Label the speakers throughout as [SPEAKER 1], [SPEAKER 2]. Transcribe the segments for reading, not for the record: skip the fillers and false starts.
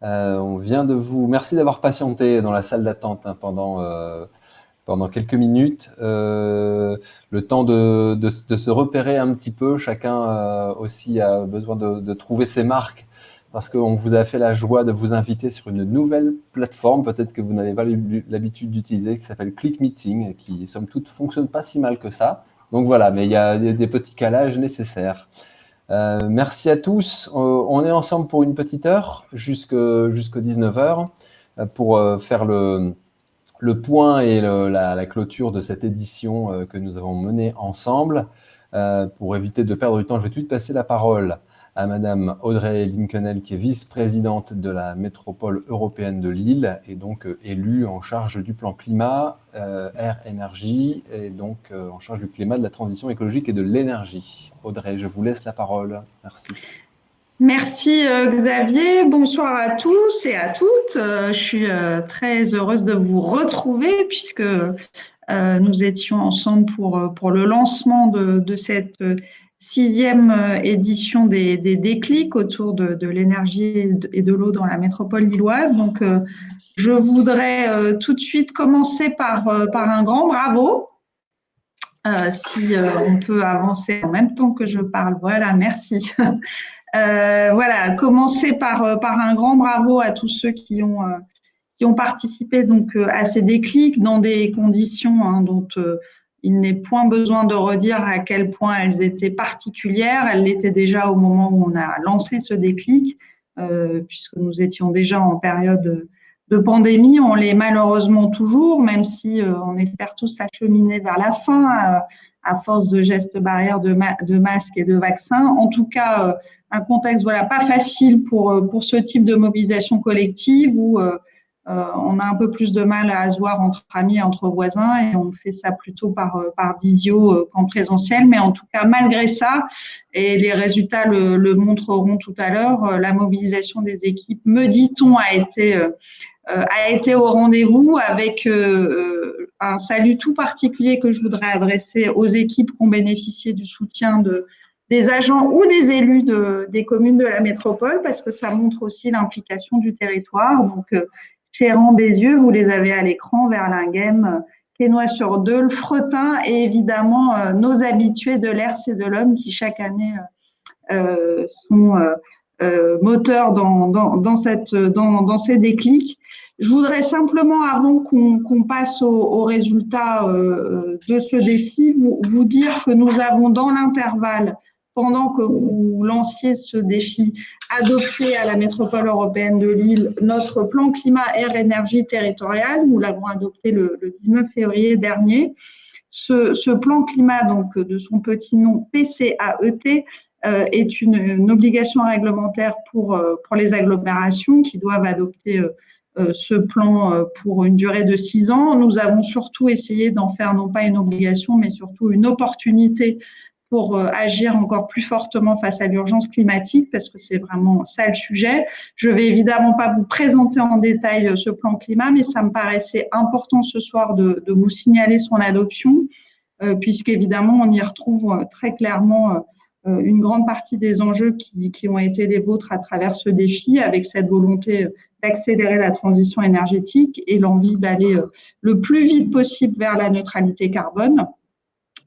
[SPEAKER 1] On vient de vous... Merci d'avoir patienté dans la salle d'attente pendant quelques minutes. Le temps de se repérer un petit peu. Chacun aussi a besoin de trouver ses marques parce qu'on vous a fait la joie de vous inviter sur une nouvelle plateforme, peut-être que vous n'avez pas l'habitude d'utiliser, qui s'appelle Click Meeting, qui, somme toute, fonctionne pas si mal que ça. Donc voilà, mais il y a des petits calages nécessaires. Merci à tous. On est ensemble pour une petite heure, jusqu'à 19h, pour faire le point et la clôture de cette édition que nous avons menée ensemble. Pour éviter de perdre du temps, je vais tout de suite passer la parole à Madame Audrey Linkenheld, qui est vice-présidente de la métropole européenne de Lille et donc élue en charge du plan climat, air, énergie et donc en charge du climat, de la transition écologique et de l'énergie. Audrey, je vous laisse la parole. Merci.
[SPEAKER 2] Merci Xavier, bonsoir à tous et à toutes. Je suis très heureuse de vous retrouver puisque nous étions ensemble pour le lancement de cette 6e édition des déclics autour de l'énergie et de l'eau dans la métropole lilloise. Donc, je voudrais tout de suite commencer par un grand bravo. Si on peut avancer en même temps que je parle, voilà, merci. Voilà, commencer par un grand bravo à tous ceux qui ont participé donc à ces déclics dans des conditions dont il n'est point besoin de redire à quel point elles étaient particulières. Elles l'étaient déjà au moment où on a lancé ce déclic, puisque nous étions déjà en période de pandémie. On l'est malheureusement toujours, même si on espère tous s'acheminer vers la fin à force de gestes barrières, de masques et de vaccins. En tout cas, un contexte pas facile pour ce type de mobilisation collective où on a un peu plus de mal à se voir entre amis, entre voisins, et on fait ça plutôt par visio qu'en présentiel. Mais en tout cas, malgré ça, et les résultats le montreront tout à l'heure, la mobilisation des équipes, me dit-on, a été au rendez-vous avec un salut tout particulier que je voudrais adresser aux équipes qui ont bénéficié du soutien des agents ou des élus des communes de la métropole, parce que ça montre aussi l'implication du territoire. Donc, Chéran, Bézieux, vous les avez à l'écran, Verlinghem, Quesnoy-sur-Deûle, Fretin et évidemment nos habitués de l'ERS et de l'Homme qui chaque année sont moteurs dans ces déclics. Je voudrais simplement, avant qu'on passe aux résultats de ce défi, vous dire que nous avons dans l'intervalle, pendant que vous lanciez ce défi, adopté à la métropole européenne de Lille notre plan climat, air, énergie territorial. Nous l'avons adopté le 19 février dernier. Ce plan climat, donc de son petit nom PCAET, est une obligation réglementaire pour les agglomérations qui doivent adopter ce plan pour une durée de 6 ans. Nous avons surtout essayé d'en faire non pas une obligation, mais surtout une opportunité pour agir encore plus fortement face à l'urgence climatique, parce que c'est vraiment ça le sujet. Je ne vais évidemment pas vous présenter en détail ce plan climat, mais ça me paraissait important ce soir de vous signaler son adoption, puisqu'évidemment, on y retrouve très clairement une grande partie des enjeux qui ont été les vôtres à travers ce défi, avec cette volonté d'accélérer la transition énergétique et l'envie d'aller le plus vite possible vers la neutralité carbone.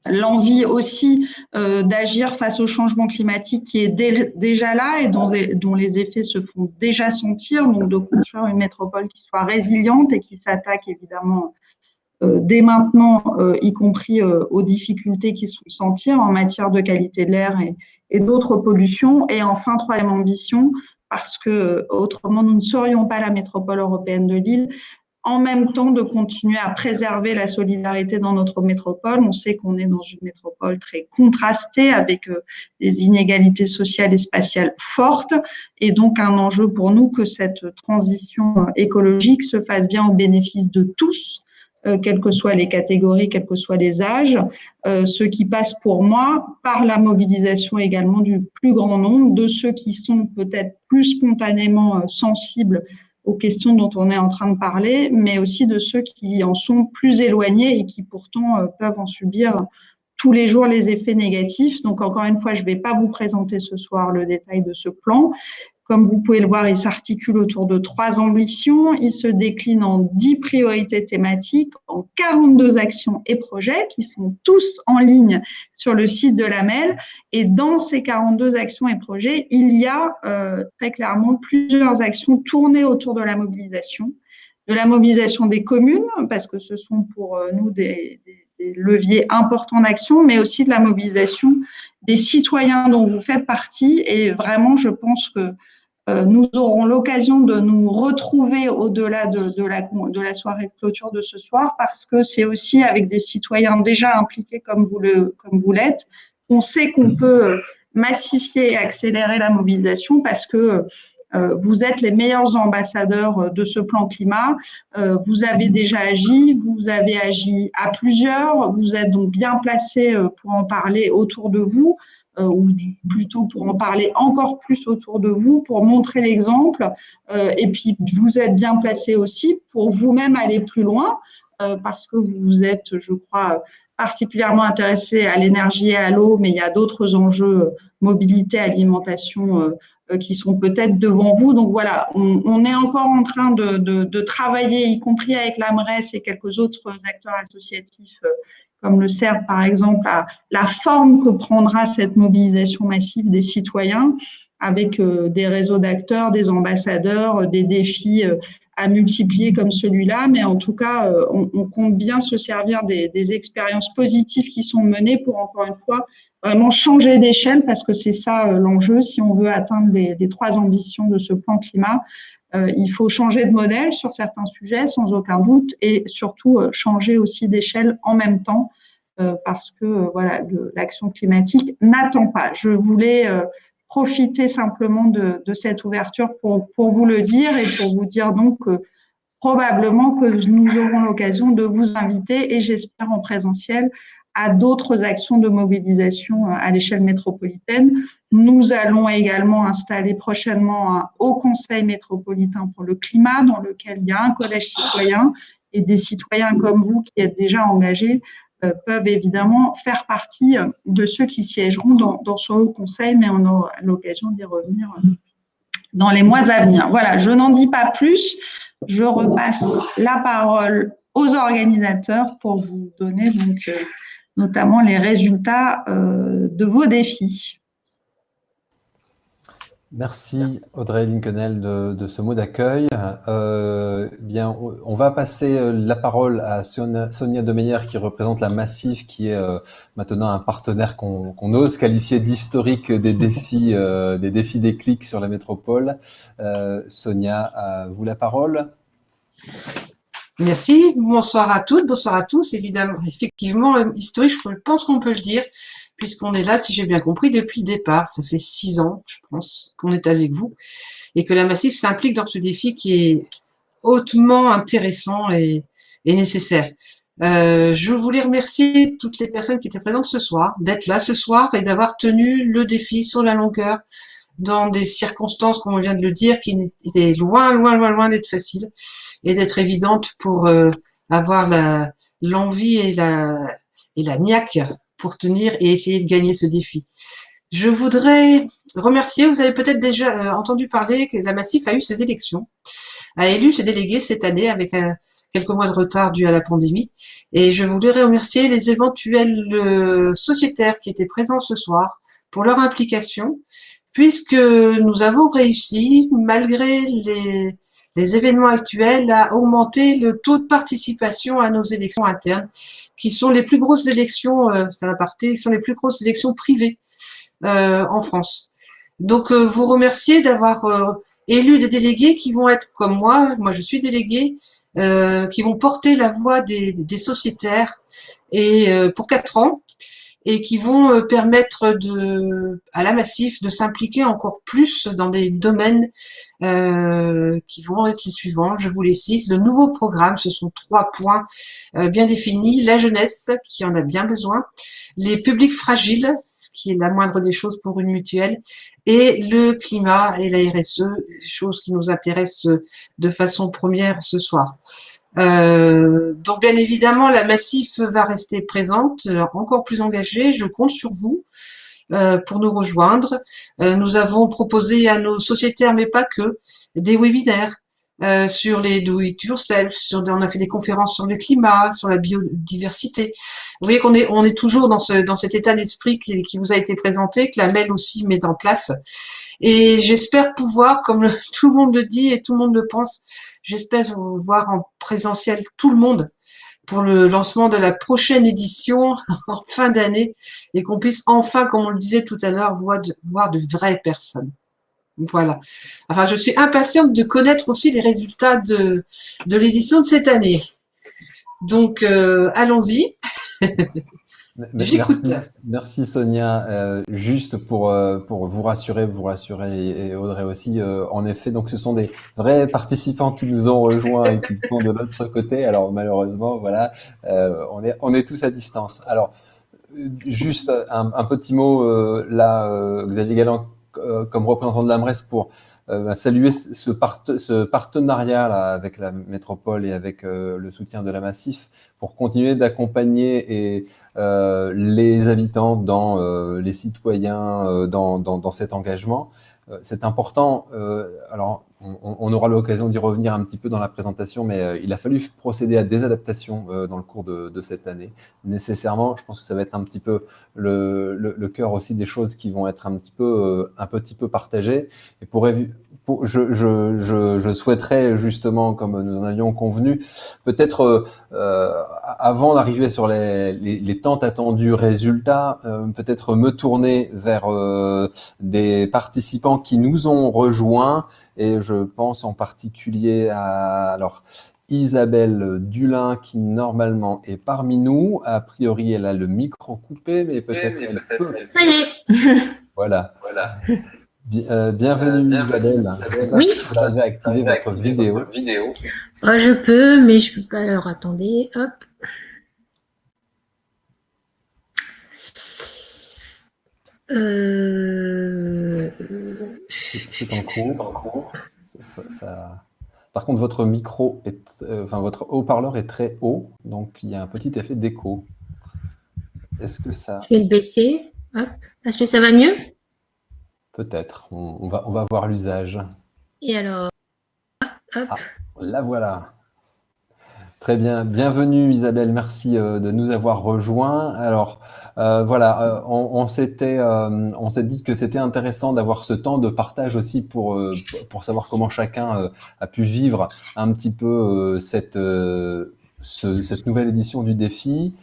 [SPEAKER 2] L'envie aussi d'agir face au changement climatique qui est déjà là et dont les effets se font déjà sentir, donc de construire une métropole qui soit résiliente et qui s'attaque évidemment dès maintenant, y compris aux difficultés qui se font sentir en matière de qualité de l'air et d'autres pollutions. Et enfin, troisième ambition, parce que autrement nous ne serions pas la métropole européenne de Lille, en même temps de continuer à préserver la solidarité dans notre métropole. On sait qu'on est dans une métropole très contrastée avec des inégalités sociales et spatiales fortes, et donc un enjeu pour nous que cette transition écologique se fasse bien au bénéfice de tous, quelles que soient les catégories, quels que soient les âges, ce qui passe pour moi par la mobilisation également du plus grand nombre, de ceux qui sont peut-être plus spontanément sensibles aux questions dont on est en train de parler, mais aussi de ceux qui en sont plus éloignés et qui pourtant peuvent en subir tous les jours les effets négatifs. Donc encore une fois, je ne vais pas vous présenter ce soir le détail de ce plan. Comme vous pouvez le voir, il s'articule autour de 3 ambitions. Il se décline en 10 priorités thématiques, en 42 actions et projets qui sont tous en ligne sur le site de l'AMEL. Et dans ces 42 actions et projets, il y a très clairement plusieurs actions tournées autour de la mobilisation des communes, parce que ce sont pour nous des leviers importants d'action, mais aussi de la mobilisation des citoyens dont vous faites partie. Et vraiment, je pense que nous aurons l'occasion de nous retrouver au-delà de la soirée de clôture de ce soir, parce que c'est aussi avec des citoyens déjà impliqués comme vous l'êtes, qu'on sait qu'on peut massifier et accélérer la mobilisation, parce que vous êtes les meilleurs ambassadeurs de ce plan climat. Vous avez déjà agi, vous avez agi à plusieurs, vous êtes donc bien placés pour en parler autour de vous, ou plutôt pour en parler encore plus autour de vous, pour montrer l'exemple. Et puis, vous êtes bien placés aussi pour vous-même aller plus loin, parce que vous êtes, je crois, particulièrement intéressé à l'énergie et à l'eau, mais il y a d'autres enjeux, mobilité, alimentation, qui sont peut-être devant vous. Donc voilà, on est encore en train de travailler, y compris avec l'AMRES et quelques autres acteurs associatifs, comme le CERF par exemple, à la forme que prendra cette mobilisation massive des citoyens, avec des réseaux d'acteurs, des ambassadeurs, des défis à multiplier comme celui-là. Mais en tout cas, on compte bien se servir des expériences positives qui sont menées pour, encore une fois, vraiment changer d'échelle, parce que c'est ça l'enjeu. Si on veut atteindre les 3 ambitions de ce plan climat, il faut changer de modèle sur certains sujets, sans aucun doute, et surtout changer aussi d'échelle en même temps, parce que voilà, l'action climatique n'attend pas. Je voulais profiter simplement de cette ouverture pour vous le dire, et pour vous dire donc probablement que nous aurons l'occasion de vous inviter, et j'espère en présentiel, à d'autres actions de mobilisation à l'échelle métropolitaine. Nous allons également installer prochainement un haut conseil métropolitain pour le climat, dans lequel il y a un collège citoyen, et des citoyens comme vous qui êtes déjà engagés peuvent évidemment faire partie de ceux qui siégeront dans ce haut conseil, mais on aura l'occasion d'y revenir dans les mois à venir. Voilà, je n'en dis pas plus. Je repasse la parole aux organisateurs pour vous donner donc notamment les résultats de vos défis.
[SPEAKER 1] Merci Audrey Linkenel de ce mot d'accueil. Bien, on va passer la parole à Sonia Demeyer, qui représente la Massif, qui est maintenant un partenaire qu'on ose qualifier d'historique des défis déclic sur la métropole. Sonia, à vous la parole.
[SPEAKER 3] Merci, bonsoir à toutes, bonsoir à tous. Évidemment, effectivement, historique, je pense qu'on peut le dire, puisqu'on est là, si j'ai bien compris, depuis le départ. Ça fait 6 ans, je pense, qu'on est avec vous, et que la Massif s'implique dans ce défi qui est hautement intéressant et nécessaire. Je voulais remercier toutes les personnes qui étaient présentes ce soir, d'être là ce soir et d'avoir tenu le défi sur la longueur, dans des circonstances, comme on vient de le dire, qui étaient loin d'être faciles et d'être évidentes pour avoir l'envie et la niaque pour tenir et essayer de gagner ce défi. Je voudrais remercier, vous avez peut-être déjà entendu parler que la Massif a eu ses élections, a élu ses délégués cette année avec quelques mois de retard dû à la pandémie. Et je voudrais remercier les éventuels sociétaires qui étaient présents ce soir pour leur implication, puisque nous avons réussi, malgré les événements actuels, à augmenter le taux de participation à nos élections internes, qui sont les plus grosses élections, c'est un aparté, qui sont les plus grosses élections privées en France. Donc, vous remercier d'avoir élu des délégués qui vont être comme moi je suis déléguée, qui vont porter la voix des sociétaires et pour 4 ans, et qui vont permettre à la Massif de s'impliquer encore plus dans des domaines qui vont être les suivants. Je vous les cite. Le nouveau programme, ce sont 3 points bien définis. La jeunesse, qui en a bien besoin. Les publics fragiles, ce qui est la moindre des choses pour une mutuelle. Et le climat et la RSE, choses qui nous intéressent de façon première ce soir. Donc bien évidemment, la Massif va rester présente, encore plus engagée. Je compte sur vous. pour nous rejoindre. Nous avons proposé à nos sociétaires, mais pas que, des webinaires sur les do it yourself, on a fait des conférences sur le climat, sur la biodiversité. Vous voyez on est toujours dans cet état d'esprit qui vous a été présenté, que la MEL aussi met en place. Et j'espère pouvoir, comme tout le monde le dit et tout le monde le pense, j'espère vous voir en présentiel tout le monde pour le lancement de la prochaine édition en fin d'année et qu'on puisse enfin, comme on le disait tout à l'heure, voir de vraies personnes. Voilà. Enfin, je suis impatiente de connaître aussi les résultats de l'édition de cette année. Donc, allons-y.
[SPEAKER 1] Merci Sonia. Juste pour vous rassurer et Audrey aussi, en effet, donc ce sont des vrais participants qui nous ont rejoints et qui sont de l'autre côté. Alors malheureusement, voilà, on est tous à distance. Alors juste un petit mot Xavier Galland, comme représentant de l'AMRES pour saluer ce partenariat là, avec la métropole et avec le soutien de la Massif pour continuer d'accompagner les habitants les citoyens dans cet engagement. C'est important. Alors, on aura l'occasion d'y revenir un petit peu dans la présentation, mais il a fallu procéder à des adaptations dans le cours de cette année. Nécessairement, je pense que ça va être un petit peu le cœur aussi des choses qui vont être un petit peu partagées. Et je souhaiterais justement, comme nous en avions convenu, peut-être avant d'arriver sur les tant attendus résultats, peut-être me tourner vers des participants qui nous ont rejoints, et je pense en particulier à Isabelle Dulin qui normalement est parmi nous. A priori, elle a le micro coupé, mais peut-être elle peut.
[SPEAKER 4] Ça y est.
[SPEAKER 1] Voilà. Bienvenue Isabelle. Je sais pas si vous avez activé votre vidéo.
[SPEAKER 4] Je peux, mais je peux pas. Alors attendez, hop.
[SPEAKER 1] C'est en cours. Par contre, votre micro votre haut-parleur est très haut, donc il y a un petit effet d'écho. Est-ce que ça...
[SPEAKER 4] Je vais le baisser. Hop. Est-ce que ça va mieux?
[SPEAKER 1] Peut-être. On va voir l'usage.
[SPEAKER 4] Et alors, hop.
[SPEAKER 1] La voilà. Très bien. Bienvenue Isabelle. Merci de nous avoir rejoints. Alors voilà, on s'est dit que c'était intéressant d'avoir ce temps de partage aussi pour savoir comment chacun a pu vivre un petit peu cette nouvelle édition du défi.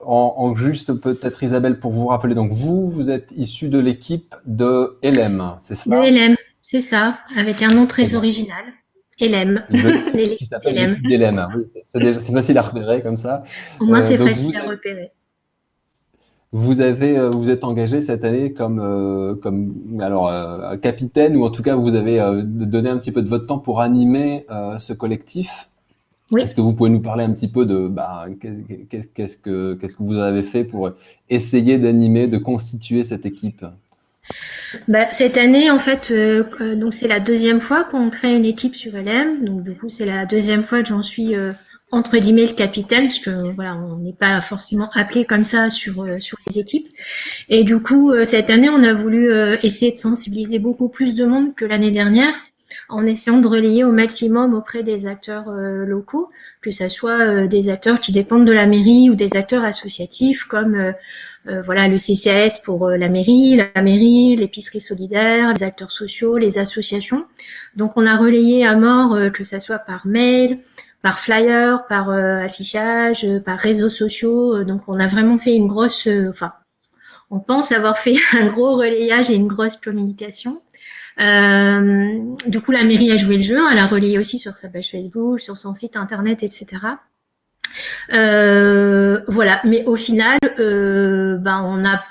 [SPEAKER 1] En juste peut-être Isabelle pour vous rappeler, donc vous êtes issu de l'équipe de LM, c'est ça?
[SPEAKER 4] De LM, c'est ça, avec un nom très original. LM.
[SPEAKER 1] Qui s'appelle LM. Oui, c'est facile à repérer comme ça.
[SPEAKER 4] Au moins, c'est facile à repérer.
[SPEAKER 1] Vous êtes engagé cette année comme capitaine, ou en tout cas vous avez donné un petit peu de votre temps pour animer ce collectif. Oui. Est-ce que vous pouvez nous parler un petit peu de qu'est-ce que vous avez fait pour essayer d'animer, de constituer cette équipe?
[SPEAKER 4] Cette année, en fait, donc c'est la deuxième fois qu'on crée une équipe sur LM. Donc du coup, c'est la deuxième fois que j'en suis entre guillemets le capitaine, parce que voilà, on n'est pas forcément appelé comme ça sur les équipes. Et du coup, cette année, on a voulu essayer de sensibiliser beaucoup plus de monde que l'année dernière, en essayant de relayer au maximum auprès des acteurs locaux, que ça soit des acteurs qui dépendent de la mairie ou des acteurs associatifs comme voilà, le CCAS pour la mairie, l'épicerie solidaire, les acteurs sociaux, les associations. Donc on a relayé à mort, que ça soit par mail, par flyer, par affichage, par réseaux sociaux. Donc on a vraiment fait une grosse, on pense avoir fait un gros relayage et une grosse communication. Du coup, la mairie a joué le jeu, elle a relayé aussi sur sa page Facebook, sur son site internet, etc. Voilà, mais au final, on a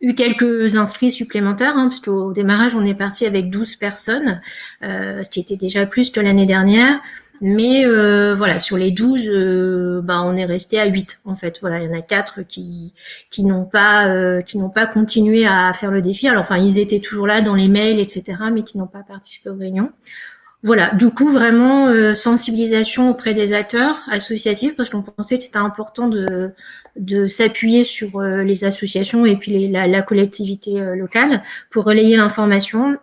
[SPEAKER 4] eu quelques inscrits supplémentaires, parce qu'au démarrage, on est parti avec 12 personnes, ce qui était déjà plus que l'année dernière. Mais voilà, sur les 12, on est resté à 8 en fait. Voilà, il y en a 4 qui n'ont pas continué à faire le défi. Alors enfin, ils étaient toujours là dans les mails, etc., mais qui n'ont pas participé aux réunions. Voilà, du coup, vraiment sensibilisation auprès des acteurs associatifs parce qu'on pensait que c'était important de s'appuyer sur les associations et puis la collectivité locale pour relayer l'information.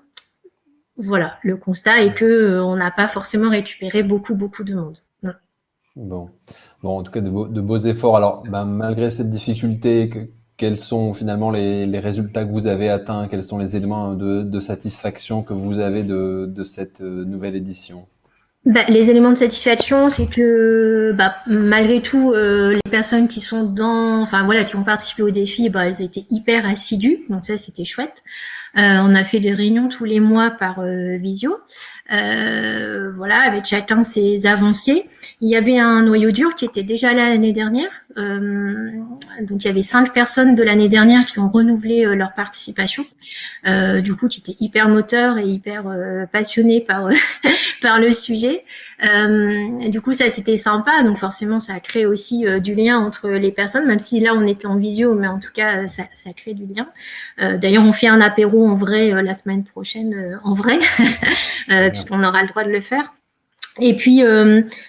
[SPEAKER 4] Voilà, le constat est que on n'a pas forcément récupéré beaucoup de monde. Voilà.
[SPEAKER 1] Bon. Bon, en tout cas, de beaux efforts. Alors, ben, malgré cette difficulté, quels sont finalement les résultats que vous avez atteints? Quels sont les éléments de satisfaction que vous avez de cette nouvelle édition?
[SPEAKER 4] Les éléments de satisfaction, c'est que malgré tout, les personnes qui sont qui ont participé au défi, elles étaient hyper assidues, donc ça c'était chouette. On a fait des réunions tous les mois par visio, avec chacun ses avancées. Il y avait un noyau dur qui était déjà là l'année dernière, donc il y avait 5 personnes de l'année dernière qui ont renouvelé leur participation, du coup qui étaient hyper moteurs et hyper passionnés par par le sujet. Du coup, ça c'était sympa. Donc forcément, ça a créé aussi du lien entre les personnes, même si là on était en visio, mais en tout cas, ça crée du lien. D'ailleurs, on fait un apéro en vrai la semaine prochaine, en vrai, puisqu'on aura le droit de le faire. Et puis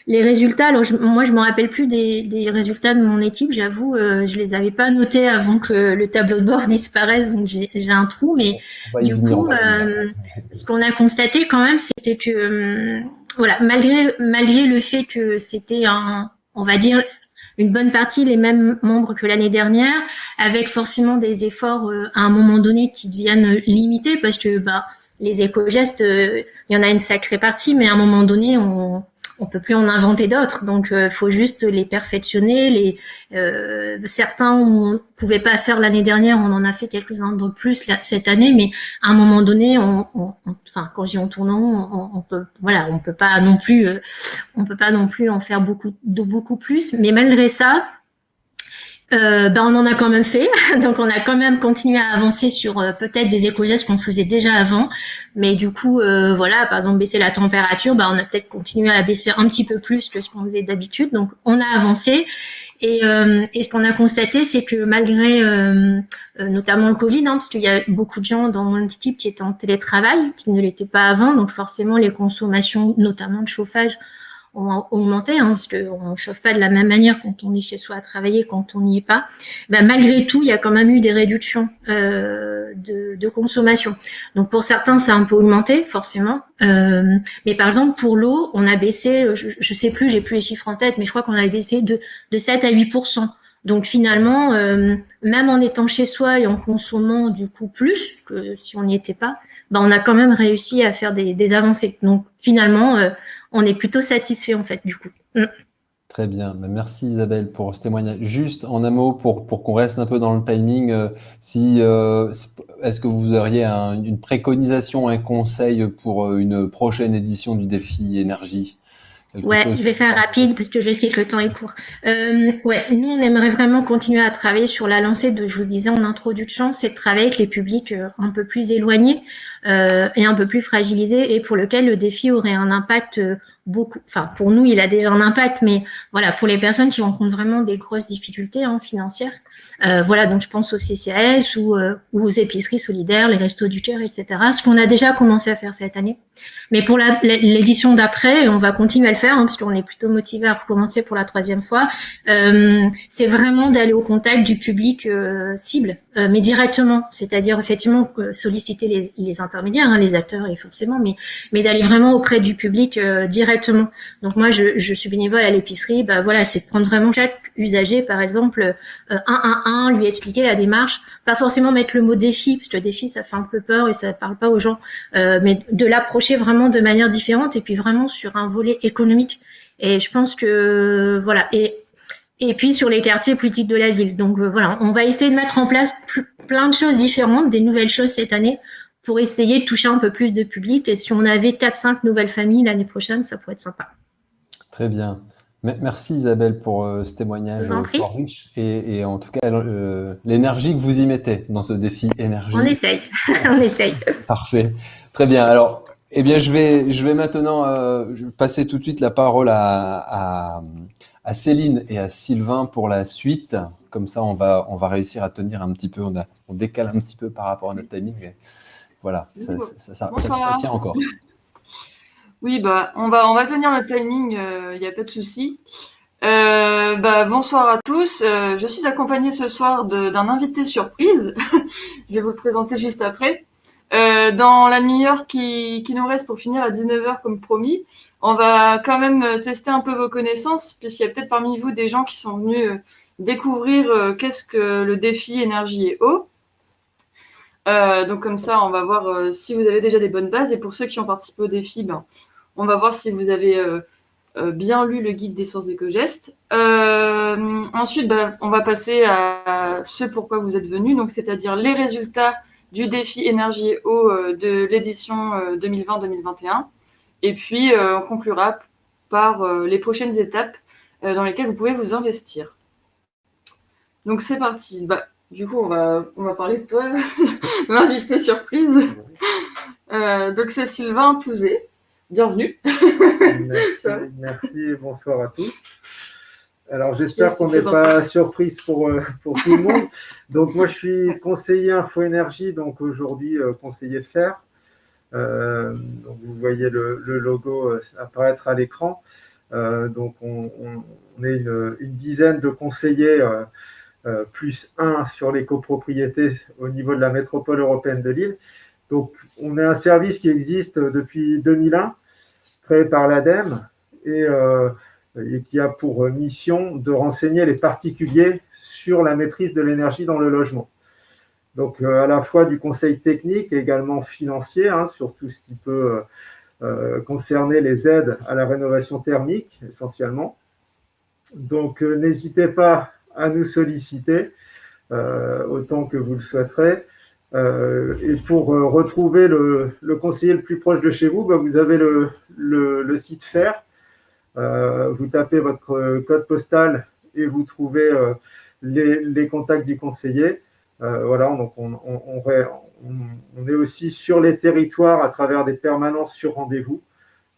[SPEAKER 4] les résultats, alors moi je me rappelle plus des résultats de mon équipe, j'avoue, je les avais pas notés avant que le tableau de bord disparaisse, donc j'ai un trou, mais du coup ce qu'on a constaté quand même, c'était que malgré le fait que c'était on va dire une bonne partie les mêmes membres que l'année dernière, avec forcément des efforts à un moment donné qui deviennent limités parce que les éco-gestes, il y en a une sacrée partie, mais à un moment donné, on peut plus en inventer d'autres. Donc, faut juste les perfectionner. Certains, on pouvait pas faire l'année dernière, on en a fait quelques-uns de plus cette année, mais à un moment donné, quand j'y en tournant, on peut pas non plus en faire beaucoup plus. Mais malgré ça, on en a quand même fait, donc on a quand même continué à avancer sur peut-être des éco-gestes qu'on faisait déjà avant, mais du coup, par exemple baisser la température, on a peut-être continué à la baisser un petit peu plus que ce qu'on faisait d'habitude, donc on a avancé. Et ce qu'on a constaté, c'est que malgré notamment le Covid, parce qu'il y a beaucoup de gens dans mon équipe qui étaient en télétravail, qui ne l'étaient pas avant, donc forcément les consommations, notamment de chauffage, ont augmenté, parce qu'on ne chauffe pas de la même manière quand on est chez soi à travailler, quand on n'y est pas. Malgré tout, il y a quand même eu des réductions de consommation. Donc pour certains, ça a un peu augmenté, forcément. Mais par exemple, pour l'eau, on a baissé, je sais plus, j'ai plus les chiffres en tête, mais je crois qu'on a baissé de 7 à 8%. Donc finalement, même en étant chez soi et en consommant du coup plus que si on n'y était pas, on a quand même réussi à faire des avancées. Donc finalement, on est plutôt satisfait en fait du coup.
[SPEAKER 1] Très bien, merci Isabelle pour ce témoignage. Juste en un mot pour qu'on reste un peu dans le timing, est-ce que vous auriez une préconisation, un conseil pour une prochaine édition du défi énergie?
[SPEAKER 4] Je vais faire rapide parce que je sais que le temps est court. Nous on aimerait vraiment continuer à travailler sur la lancée je vous disais en introduction, c'est de travailler avec les publics un peu plus éloignés et un peu plus fragilisés et pour lequel le défi aurait un impact pour nous il a déjà un impact, mais pour les personnes qui rencontrent vraiment des grosses difficultés financières. Donc je pense au CCAS ou aux épiceries solidaires, les restos du cœur, etc. Ce qu'on a déjà commencé à faire cette année. Mais pour l'édition d'après, on va continuer à le faire parce qu'on est plutôt motivé à recommencer pour la 3e fois. C'est vraiment d'aller au contact du public cible, mais directement. C'est-à-dire effectivement solliciter les intermédiaires, les acteurs et forcément, mais d'aller vraiment auprès du public directement. Donc moi, je suis bénévole à l'épicerie. C'est de prendre vraiment chaque usager, par exemple, un à un, lui expliquer la démarche. Pas forcément mettre le mot défi, parce que le défi, ça fait un peu peur et ça parle pas aux gens, mais de l'approcher vraiment de manière différente et puis vraiment sur un volet économique. Et je pense que et puis sur les quartiers politiques de la ville. Donc on va essayer de mettre en place plein de choses différentes, des nouvelles choses cette année pour essayer de toucher un peu plus de public. Et si on avait 4-5 nouvelles familles l'année prochaine, ça pourrait être sympa.
[SPEAKER 1] Très bien. Merci Isabelle pour ce témoignage fort riche et en tout cas l'énergie que vous y mettez dans ce défi énergie.
[SPEAKER 4] On essaye, on essaye.
[SPEAKER 1] Parfait, très bien. Alors, je vais maintenant passer tout de suite la parole à Céline et à Sylvain pour la suite. Comme ça, on va réussir à tenir un petit peu. On décale un petit peu par rapport à notre timing. Mais voilà, ça tient encore.
[SPEAKER 5] Oui, on va tenir le timing, il n'y a pas de souci. Bonsoir à tous. Je suis accompagnée ce soir d'un invité surprise. Je vais vous le présenter juste après. Dans la demi-heure qui nous reste pour finir à 19h comme promis, on va quand même tester un peu vos connaissances, puisqu'il y a peut-être parmi vous des gens qui sont venus découvrir qu'est-ce que le défi énergie et eau. Donc comme ça, on va voir si vous avez déjà des bonnes bases. Et pour ceux qui ont participé au défi, on va voir si vous avez bien lu le guide des sens éco-gestes. Ensuite, on va passer à ce pourquoi vous êtes venus, donc c'est-à-dire les résultats du défi énergie et eau de l'édition 2020-2021. Et puis, on conclura par les prochaines étapes dans lesquelles vous pouvez vous investir. Donc c'est parti. Du coup, on va parler de toi, l'invité surprise. Donc c'est Sylvain Touzé. Bienvenue.
[SPEAKER 6] Merci, bonsoir à tous. Alors j'espère qu'on n'est pas surprise pour tout le monde. Donc moi je suis conseiller Info-Énergie, donc aujourd'hui conseiller fer. Donc vous voyez le logo apparaître à l'écran. Donc on est une dizaine de conseillers, plus un sur les copropriétés au niveau de la métropole européenne de Lille. Donc on est un service qui existe depuis 2001, créé par l'ADEME et qui a pour mission de renseigner les particuliers sur la maîtrise de l'énergie dans le logement. Donc à la fois du conseil technique et également financier, sur tout ce qui peut concerner les aides à la rénovation thermique essentiellement. Donc n'hésitez pas à nous solliciter autant que vous le souhaiterez. Et pour retrouver le conseiller le plus proche de chez vous, vous avez le site FAIR. Vous tapez votre code postal et vous trouvez les contacts du conseiller. Voilà, donc on est aussi sur les territoires à travers des permanences sur rendez-vous.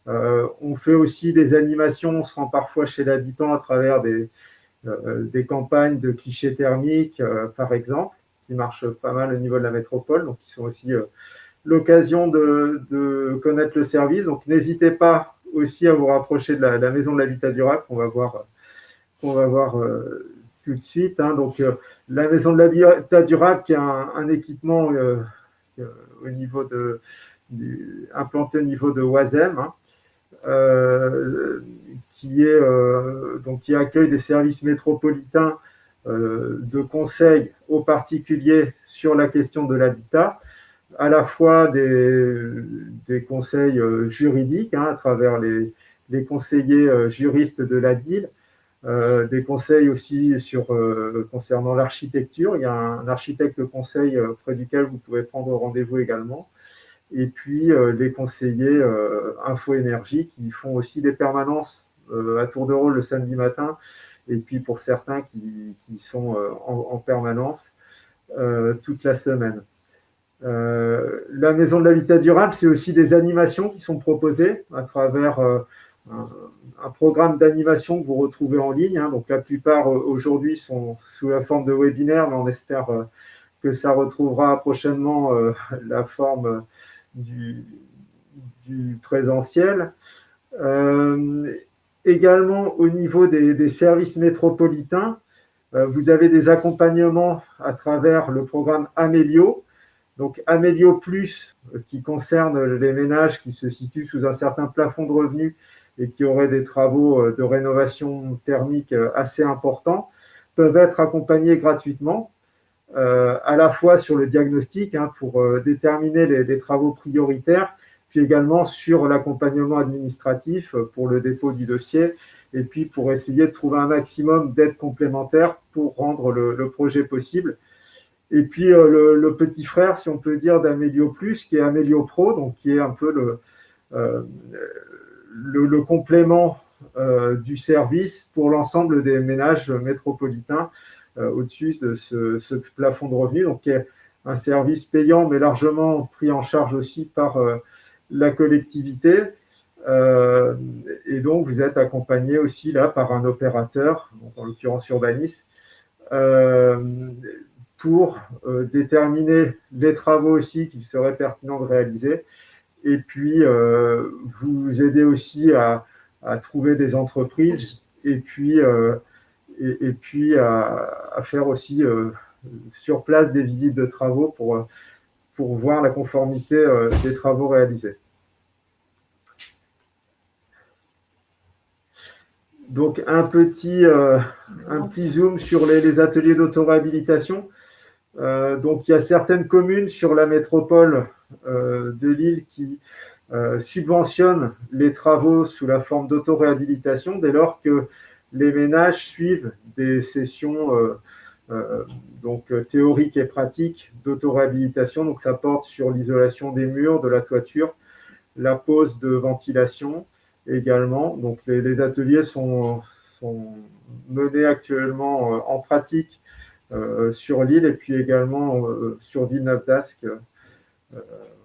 [SPEAKER 6] On fait aussi des animations, on se rend parfois chez l'habitant à travers des campagnes de clichés thermiques, par exemple, qui marchent pas mal au niveau de la métropole, donc qui sont aussi l'occasion de connaître le service. Donc n'hésitez pas aussi à vous rapprocher de la maison de l'habitat durable qu'on va voir tout de suite. Donc la maison de l'habitat durable qui est un équipement au niveau implanté au niveau de Oisem, qui accueille des services métropolitains de conseil aux particuliers sur la question de l'habitat, à la fois des conseils juridiques à travers les conseillers juristes de la DIL, des conseils aussi concernant l'architecture. Il y a un architecte conseil près duquel vous pouvez prendre rendez-vous également. Et puis les conseillers Info-Énergie qui font aussi des permanences à tour de rôle le samedi matin, et puis pour certains qui sont en permanence toute la semaine. La maison de l'habitat durable, c'est aussi des animations qui sont proposées à travers un programme d'animation que vous retrouvez en ligne. Donc la plupart aujourd'hui sont sous la forme de webinaire, mais on espère que ça retrouvera prochainement la forme du présentiel. Également au niveau des services métropolitains, vous avez des accompagnements à travers le programme Amélio. Donc Amélio Plus, qui concerne les ménages qui se situent sous un certain plafond de revenus et qui auraient des travaux de rénovation thermique assez importants, peuvent être accompagnés gratuitement, à la fois sur le diagnostic pour déterminer les travaux prioritaires, puis également sur l'accompagnement administratif pour le dépôt du dossier, et puis pour essayer de trouver un maximum d'aides complémentaires pour rendre le projet possible. Et puis le petit frère, si on peut dire, d'Amélio Plus, qui est Amélio Pro, donc qui est un peu le complément du service pour l'ensemble des ménages métropolitains au-dessus de ce plafond de revenus, donc qui est un service payant mais largement pris en charge aussi par la collectivité. Et donc vous êtes accompagné aussi là par un opérateur, donc en l'occurrence Urbanis, pour déterminer les travaux aussi qu'il serait pertinent de réaliser, et puis vous aider aussi à trouver des entreprises et puis à faire aussi sur place des visites de travaux pour voir la conformité des travaux réalisés. Donc un petit zoom sur les ateliers d'autoréhabilitation. Donc il y a certaines communes sur la métropole de Lille qui subventionnent les travaux sous la forme d'autoréhabilitation dès lors que les ménages suivent des sessions donc théoriques et pratiques d'autoréhabilitation. Donc ça porte sur l'isolation des murs, de la toiture, la pose de ventilation également. Donc les ateliers sont menés actuellement en pratique sur l'île et puis également sur Villeneuve-d'Ascq.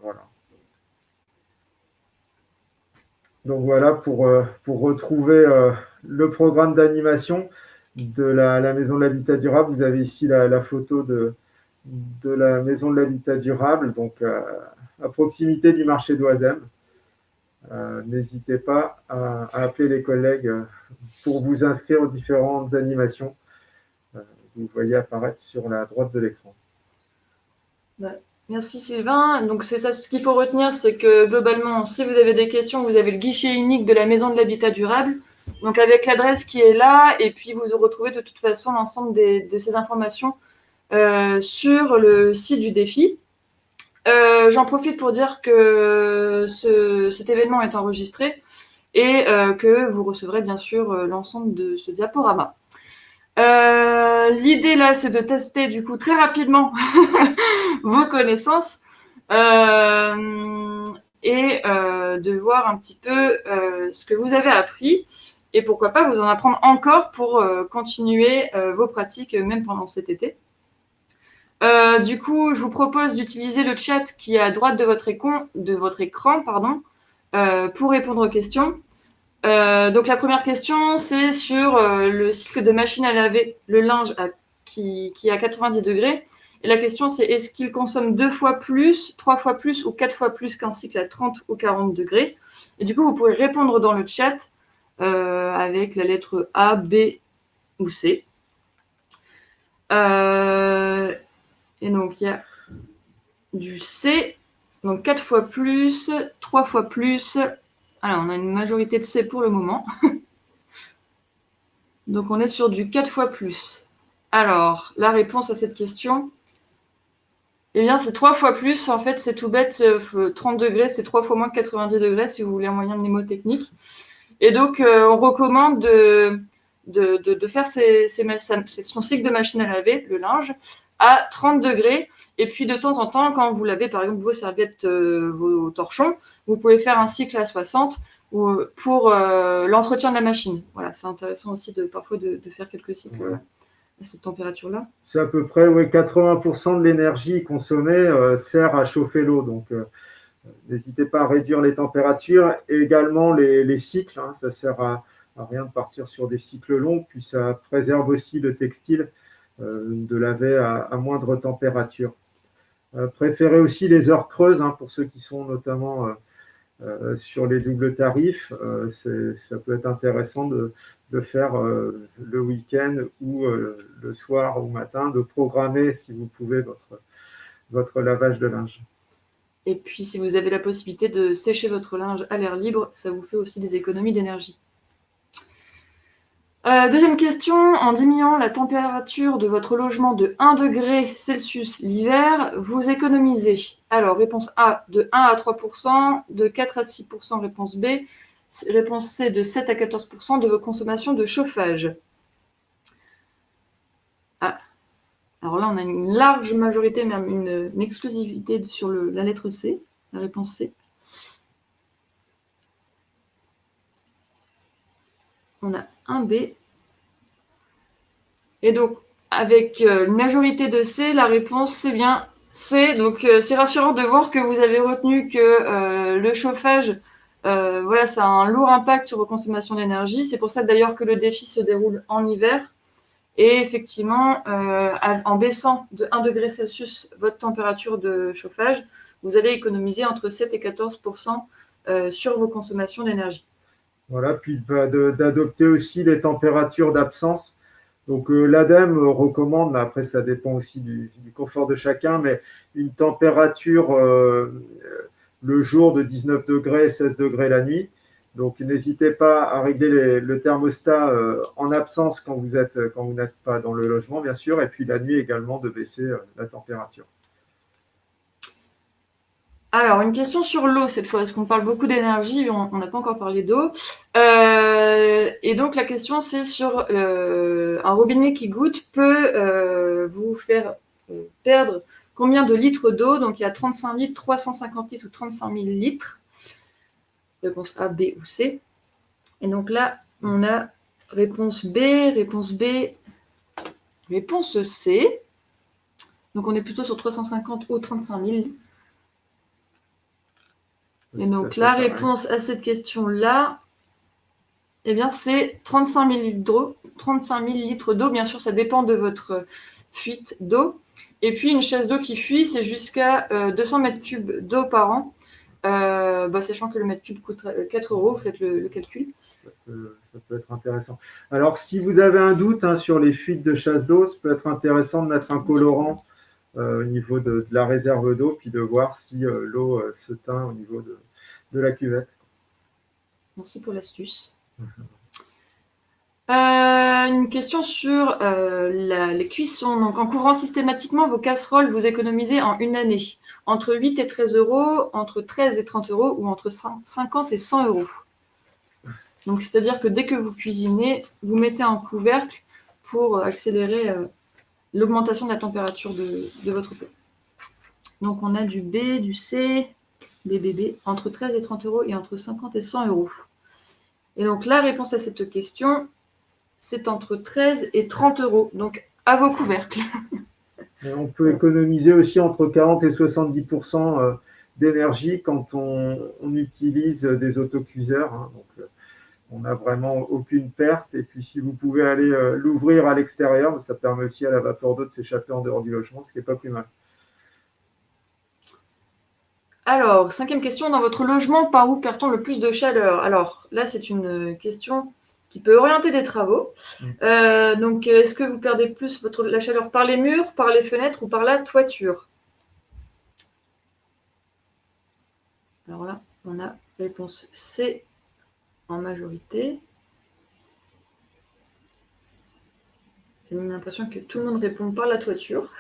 [SPEAKER 6] Voilà. Donc voilà pour retrouver le programme d'animation de la Maison de l'Habitat Durable. Vous avez ici la photo de la Maison de l'Habitat Durable, donc à proximité du marché d'Oisem. N'hésitez pas à appeler les collègues pour vous inscrire aux différentes animations. Vous voyez apparaître sur la droite de l'écran.
[SPEAKER 5] Merci Sylvain. Donc c'est ça, ce qu'il faut retenir, c'est que globalement, si vous avez des questions, vous avez le guichet unique de la Maison de l'Habitat Durable. Donc avec l'adresse qui est là, et puis vous retrouvez de toute façon l'ensemble de ces informations sur le site du défi. J'en profite pour dire que cet événement est enregistré et que vous recevrez bien sûr l'ensemble de ce diaporama. L'idée là, c'est de tester du coup très rapidement vos connaissances et de voir un petit peu ce que vous avez appris et pourquoi pas vous en apprendre encore pour continuer vos pratiques même pendant cet été. Du coup, je vous propose d'utiliser le chat qui est à droite de votre écran, pour répondre aux questions. Donc la première question, c'est sur le cycle de machine à laver le linge qui est à 90 degrés. Et la question, c'est est-ce qu'il consomme 2 fois plus, 3 fois plus ou 4 fois plus qu'un cycle à 30 ou 40 degrés? Et du coup, vous pourrez répondre dans le chat avec la lettre A, B ou C. Et donc, il y a du C, donc 4 fois plus, 3 fois plus. Alors, on a une majorité de C pour le moment. Donc, on est sur du 4 fois plus. Alors, la réponse à cette question, eh bien, c'est 3 fois plus. En fait, c'est tout bête. 30 degrés, c'est 3 fois moins que 90 degrés, si vous voulez un moyen mnémotechnique. Et donc, on recommande de faire son cycle de machine à laver, le linge, à 30 degrés. Et puis, de temps en temps, quand vous lavez, par exemple, vos serviettes, vos torchons, vous pouvez faire un cycle à 60 pour l'entretien de la machine. Voilà, c'est intéressant aussi parfois de faire quelques cycles à cette température-là.
[SPEAKER 6] C'est à peu près 80% de l'énergie consommée sert à chauffer l'eau. Donc, n'hésitez pas à réduire les températures et également les cycles. Hein, ça sert à rien de partir sur des cycles longs, puis ça préserve aussi le textile de laver à moindre température. Préférez aussi les heures creuses pour ceux qui sont notamment sur les doubles tarifs. Ça peut être intéressant de faire le week-end ou le soir ou matin, de programmer si vous pouvez votre lavage de linge.
[SPEAKER 5] Et puis, si vous avez la possibilité de sécher votre linge à l'air libre, ça vous fait aussi des économies d'énergie. Deuxième question, en diminuant la température de votre logement de 1 degré Celsius l'hiver, vous économisez. Alors, réponse A, de 1 à 3%, de 4 à 6%, réponse B, réponse C, de 7 à 14% de vos consommations de chauffage. Ah. Alors là, on a une large majorité, même une exclusivité sur la lettre C, la réponse C. On a un B. Et donc, avec une majorité de C, la réponse, c'est bien C. Donc, c'est rassurant de voir que vous avez retenu que le chauffage, ça a un lourd impact sur vos consommations d'énergie. C'est pour ça d'ailleurs que le défi se déroule en hiver. Et effectivement, en baissant de 1 degré Celsius votre température de chauffage, vous allez économiser entre 7 et 14% sur vos consommations d'énergie.
[SPEAKER 6] Voilà, puis d'adopter aussi les températures d'absence. Donc l'ADEME recommande, mais après ça dépend aussi du confort de chacun, mais une température le jour de 19 degrés et 16 degrés la nuit. Donc n'hésitez pas à régler le thermostat en absence quand vous n'êtes pas dans le logement, bien sûr, et puis la nuit également de baisser la température.
[SPEAKER 5] Alors, une question sur l'eau cette fois, parce qu'on parle beaucoup d'énergie, on n'a pas encore parlé d'eau. Et donc, la question, c'est sur un robinet qui goutte peut vous faire perdre combien de litres d'eau? Donc, il y a 35 litres, 350 litres ou 35 000 litres. Réponse A, B ou C. Et donc là, on a réponse B, réponse C. Donc, on est plutôt sur 350 ou 35 000. Et donc, la réponse à cette question-là, eh bien, c'est 35 000 litres d'eau. Bien sûr, ça dépend de votre fuite d'eau. Et puis, une chasse d'eau qui fuit, c'est jusqu'à 200 mètres cubes d'eau par an. Sachant que le mètre cube coûte 4 €, faites le calcul.
[SPEAKER 6] Ça peut être intéressant. Alors, si vous avez un doute sur les fuites de chasse d'eau, ça peut être intéressant de mettre un colorant au niveau de la réserve d'eau, puis de voir si l'eau se teint au niveau de la cuvette.
[SPEAKER 5] Merci pour l'astuce. Une question sur les cuissons. Donc, en couvrant systématiquement vos casseroles, vous économisez en une année entre 8 et 13 €, entre 13 et 30 € ou entre 50 et 100 €. Donc, c'est-à-dire que dès que vous cuisinez, vous mettez un couvercle pour accélérer l'augmentation de la température de votre peau. Donc, on a du B, du C, BBB, entre 13 et 30 € et entre 50 et 100 €. Et donc, la réponse à cette question, c'est entre 13 et 30 €. Donc, à vos couvercles.
[SPEAKER 6] Et on peut économiser aussi entre 40 et 70% d'énergie quand on utilise des autocuiseurs. Donc, on n'a vraiment aucune perte. Et puis, si vous pouvez aller l'ouvrir à l'extérieur, ça permet aussi à la vapeur d'eau de s'échapper en dehors du logement, ce qui n'est pas plus mal.
[SPEAKER 5] Alors, 5e question. Dans votre logement, par où perd-on le plus de chaleur? Alors, là, c'est une question qui peut orienter des travaux. Donc, est-ce que vous perdez plus la chaleur par les murs, par les fenêtres ou par la toiture? Alors là, on a réponse C en majorité. J'ai même l'impression que tout le monde répond par la toiture.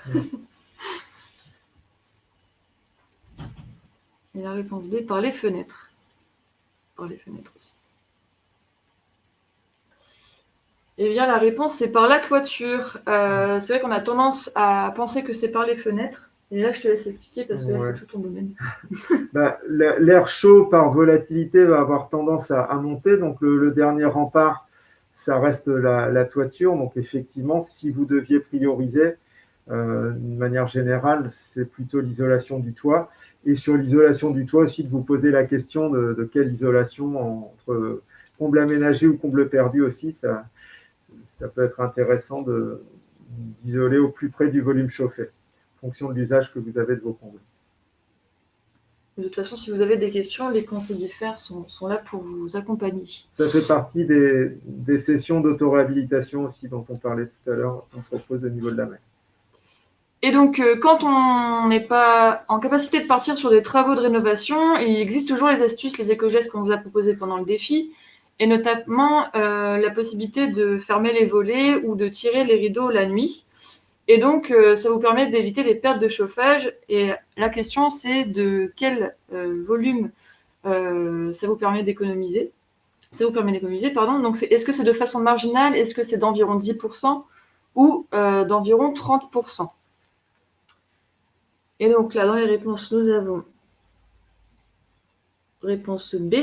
[SPEAKER 5] Et la réponse B, par les fenêtres. Par les fenêtres aussi. Eh bien, la réponse, c'est par la toiture. C'est vrai qu'on a tendance à penser que c'est par les fenêtres. Et là, je te laisse expliquer parce que là, c'est tout ton domaine.
[SPEAKER 6] L'air chaud, par volatilité, va avoir tendance à monter. Donc, le dernier rempart, ça reste la toiture. Donc, effectivement, si vous deviez prioriser, d'une manière générale, c'est plutôt l'isolation du toit. Et sur l'isolation du toit aussi, de vous poser la question de quelle isolation entre comble aménagé ou comble perdu aussi, ça peut être intéressant d'isoler au plus près du volume chauffé, en fonction de l'usage que vous avez de vos combles.
[SPEAKER 5] De toute façon, si vous avez des questions, les conseillers FER sont là pour vous accompagner.
[SPEAKER 6] Ça fait partie des sessions d'auto-réhabilitation aussi dont on parlait tout à l'heure, qu'on propose au niveau de la mer.
[SPEAKER 5] Et donc, quand on n'est pas en capacité de partir sur des travaux de rénovation, il existe toujours les astuces, les éco-gestes qu'on vous a proposés pendant le défi, et notamment la possibilité de fermer les volets ou de tirer les rideaux la nuit. Et donc, ça vous permet d'éviter des pertes de chauffage. Et la question, c'est de quel volume ça vous permet d'économiser. Donc, est-ce que c'est de façon marginale? Est-ce que c'est d'environ 10% ou d'environ 30%? Et donc là, dans les réponses, nous avons réponse B.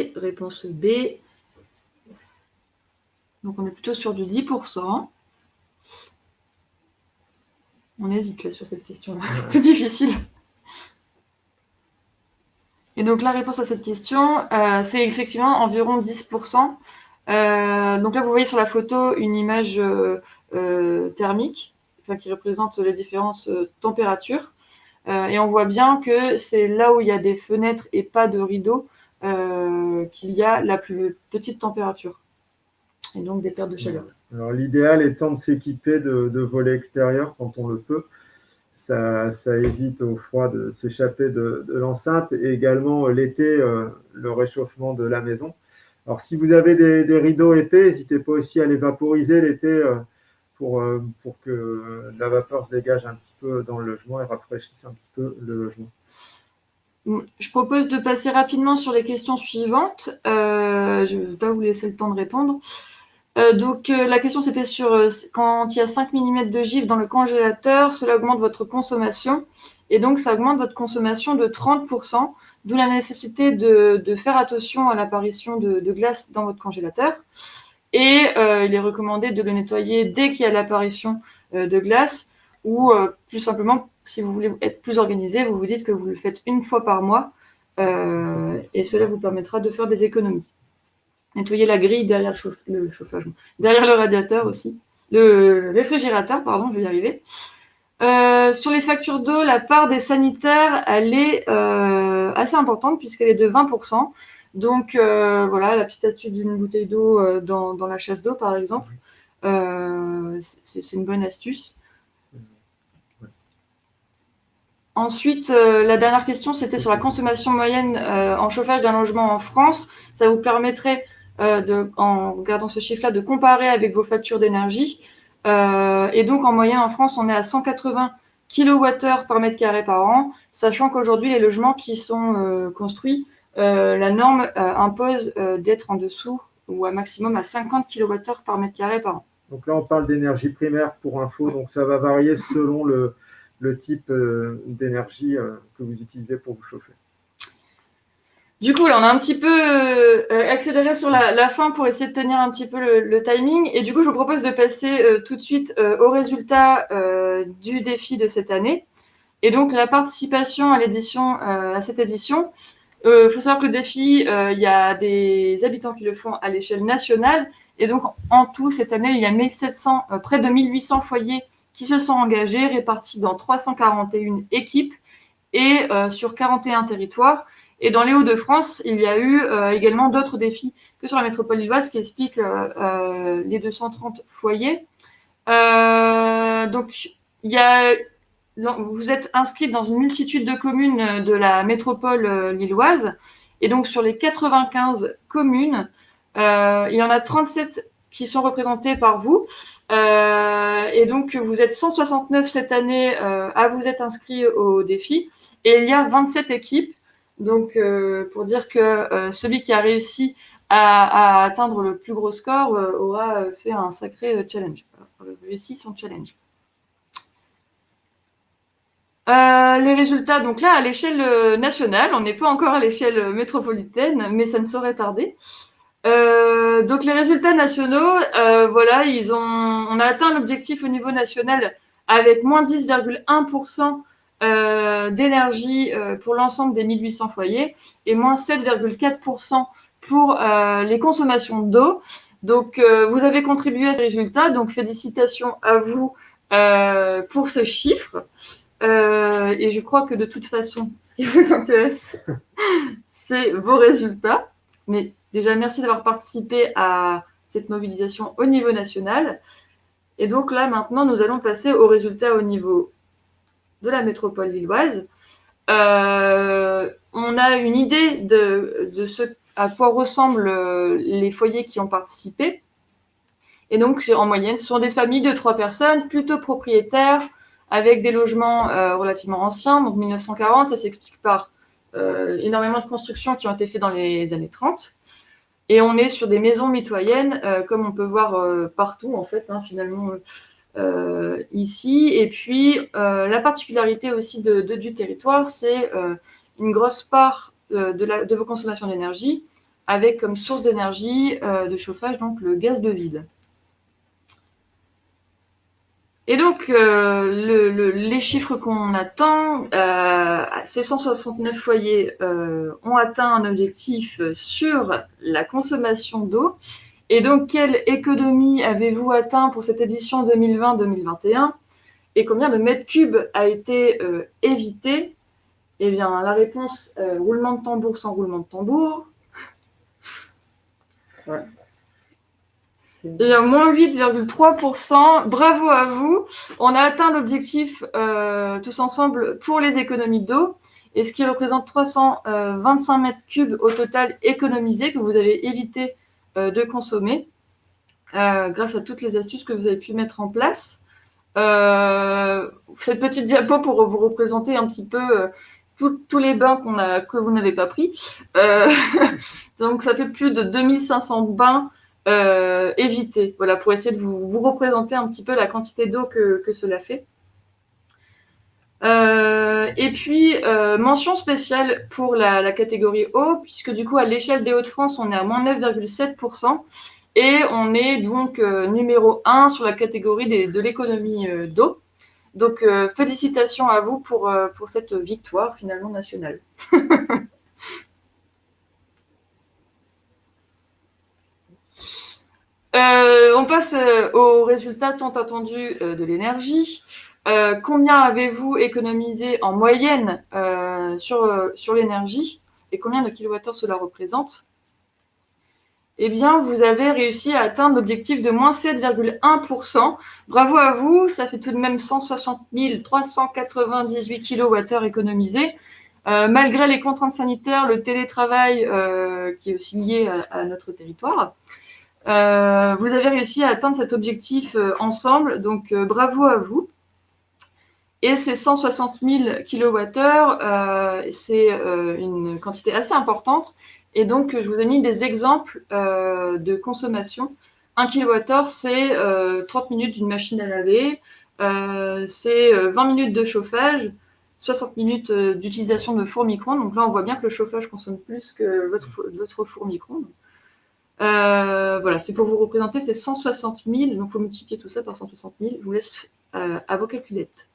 [SPEAKER 5] Donc on est plutôt sur du 10%. On hésite là sur cette question-là, plus difficile. Et donc la réponse à cette question, c'est effectivement environ 10%. Donc là, vous voyez sur la photo une image thermique qui représente les différentes températures. Et on voit bien que c'est là où il y a des fenêtres et pas de rideaux qu'il y a la plus petite température. Et donc des pertes de chaleur.
[SPEAKER 6] Alors l'idéal étant de s'équiper de volets extérieurs quand on le peut. Ça évite au froid de s'échapper de l'enceinte et également l'été, le réchauffement de la maison. Alors si vous avez des rideaux épais, n'hésitez pas aussi à les vaporiser l'été pour que la vapeur se dégage un petit peu dans le logement et rafraîchisse un petit peu le logement.
[SPEAKER 5] Je propose de passer rapidement sur les questions suivantes. Je ne vais pas vous laisser le temps de répondre. Donc la question c'était sur quand il y a 5 mm de givre dans le congélateur, cela augmente votre consommation et donc ça augmente votre consommation de 30%, d'où la nécessité de faire attention à l'apparition de glace dans votre congélateur. Et il est recommandé de le nettoyer dès qu'il y a l'apparition de glace ou plus simplement, si vous voulez être plus organisé, vous vous dites que vous le faites une fois par mois et cela vous permettra de faire des économies. Nettoyer la grille derrière le chauffage, derrière le radiateur aussi, le réfrigérateur, pardon, je vais y arriver. Sur les factures d'eau, la part des sanitaires, elle est assez importante puisqu'elle est de 20%. Donc voilà, la petite astuce d'une bouteille d'eau dans la chasse d'eau, par exemple, c'est une bonne astuce. Ensuite, la dernière question, c'était sur la consommation moyenne en chauffage d'un logement en France. Ça vous permettrait, en regardant ce chiffre-là, de comparer avec vos factures d'énergie. Et donc, en moyenne, en France, on est à 180 kWh par mètre carré par an, sachant qu'aujourd'hui, les logements qui sont construits, la norme impose d'être en dessous ou à maximum à 50 kWh par mètre carré par an.
[SPEAKER 6] Donc là, on parle d'énergie primaire pour info, donc ça va varier selon le type d'énergie que vous utilisez pour vous chauffer.
[SPEAKER 5] Du coup, là, on a un petit peu accéléré sur la fin pour essayer de tenir un petit peu le timing. Et du coup, je vous propose de passer tout de suite aux résultats du défi de cette année. Et donc, la participation à cette édition. Il faut savoir que le défi, il y a des habitants qui le font à l'échelle nationale. Et donc, en tout, cette année, il y a près de 1800 foyers qui se sont engagés, répartis dans 341 équipes et sur 41 territoires. Et dans les Hauts-de-France, il y a eu également d'autres défis que sur la métropole lilloise qui expliquent les 230 foyers. Donc, vous êtes inscrits dans une multitude de communes de la métropole lilloise. Et donc, sur les 95 communes, il y en a 37 qui sont représentées par vous. Et donc, vous êtes 169 cette année à vous être inscrits au défi. Et il y a 27 équipes. Donc, pour dire que celui qui a réussi à atteindre le plus gros score aura fait un sacré challenge, réussi son challenge. Les résultats, donc là, à l'échelle nationale, on n'est pas encore à l'échelle métropolitaine, mais ça ne saurait tarder. Donc les résultats nationaux, voilà, on a atteint l'objectif au niveau national avec moins 10,1% d'énergie pour l'ensemble des 1800 foyers et moins 7,4% pour les consommations d'eau. Donc vous avez contribué à ces résultats, donc félicitations à vous pour ce chiffre. Et je crois que de toute façon, ce qui vous intéresse, c'est vos résultats. Mais déjà, merci d'avoir participé à cette mobilisation au niveau national. Et donc là, maintenant, nous allons passer aux résultats au niveau de la métropole lilloise. On a une idée de ce à quoi ressemblent les foyers qui ont participé. Et donc, en moyenne, ce sont des familles de 3 personnes, plutôt propriétaires, avec des logements relativement anciens, donc 1940. Ça s'explique par énormément de constructions qui ont été faites dans les années 30. Et on est sur des maisons mitoyennes, comme on peut voir partout, en fait, finalement, ici. Et puis, la particularité aussi du territoire, c'est une grosse part de vos consommations d'énergie, avec comme source d'énergie de chauffage, donc le gaz de vide. Et donc, les chiffres qu'on attend, ces 169 foyers ont atteint un objectif sur la consommation d'eau. Et donc, quelle économie avez-vous atteint pour cette édition 2020-2021 ? et combien de mètres cubes a été évité? Eh bien, la réponse, roulement de tambour sans roulement de tambour.
[SPEAKER 6] Ouais.
[SPEAKER 5] Il y a moins 8,3%. Bravo à vous. On a atteint l'objectif tous ensemble pour les économies d'eau, et ce qui représente 325 mètres cubes au total économisés que vous avez évité de consommer grâce à toutes les astuces que vous avez pu mettre en place. Cette petite diapo pour vous représenter un petit peu tous les bains que vous n'avez pas pris. Donc, ça fait plus de 2500 bains évités, voilà, pour essayer de vous représenter un petit peu la quantité d'eau que cela fait. Et puis, mention spéciale pour la catégorie eau, puisque du coup, à l'échelle des Hauts-de-France, on est à moins 9,7%, et on est donc numéro 1 sur la catégorie de l'économie d'eau. Donc, félicitations à vous pour cette victoire finalement nationale. On passe aux résultats tant attendus de l'énergie. Combien avez-vous économisé en moyenne sur l'énergie et combien de kilowattheures cela représente? Eh bien, vous avez réussi à atteindre l'objectif de moins 7,1%. Bravo à vous, ça fait tout de même 160 398 kWh économisés. Malgré les contraintes sanitaires, le télétravail qui est aussi lié à notre territoire. Vous avez réussi à atteindre cet objectif ensemble, donc bravo à vous. Et ces 160 000 kWh, c'est une quantité assez importante. Et donc, je vous ai mis des exemples de consommation. 1 kWh, c'est 30 minutes d'une machine à laver, c'est 20 minutes de chauffage, 60 minutes d'utilisation de four micro-ondes. Donc là, on voit bien que le chauffage consomme plus que votre four micro-ondes. Voilà, c'est pour vous représenter ces 160 000. Donc, il faut multiplier tout ça par 160 000. Je vous laisse à vos calculettes.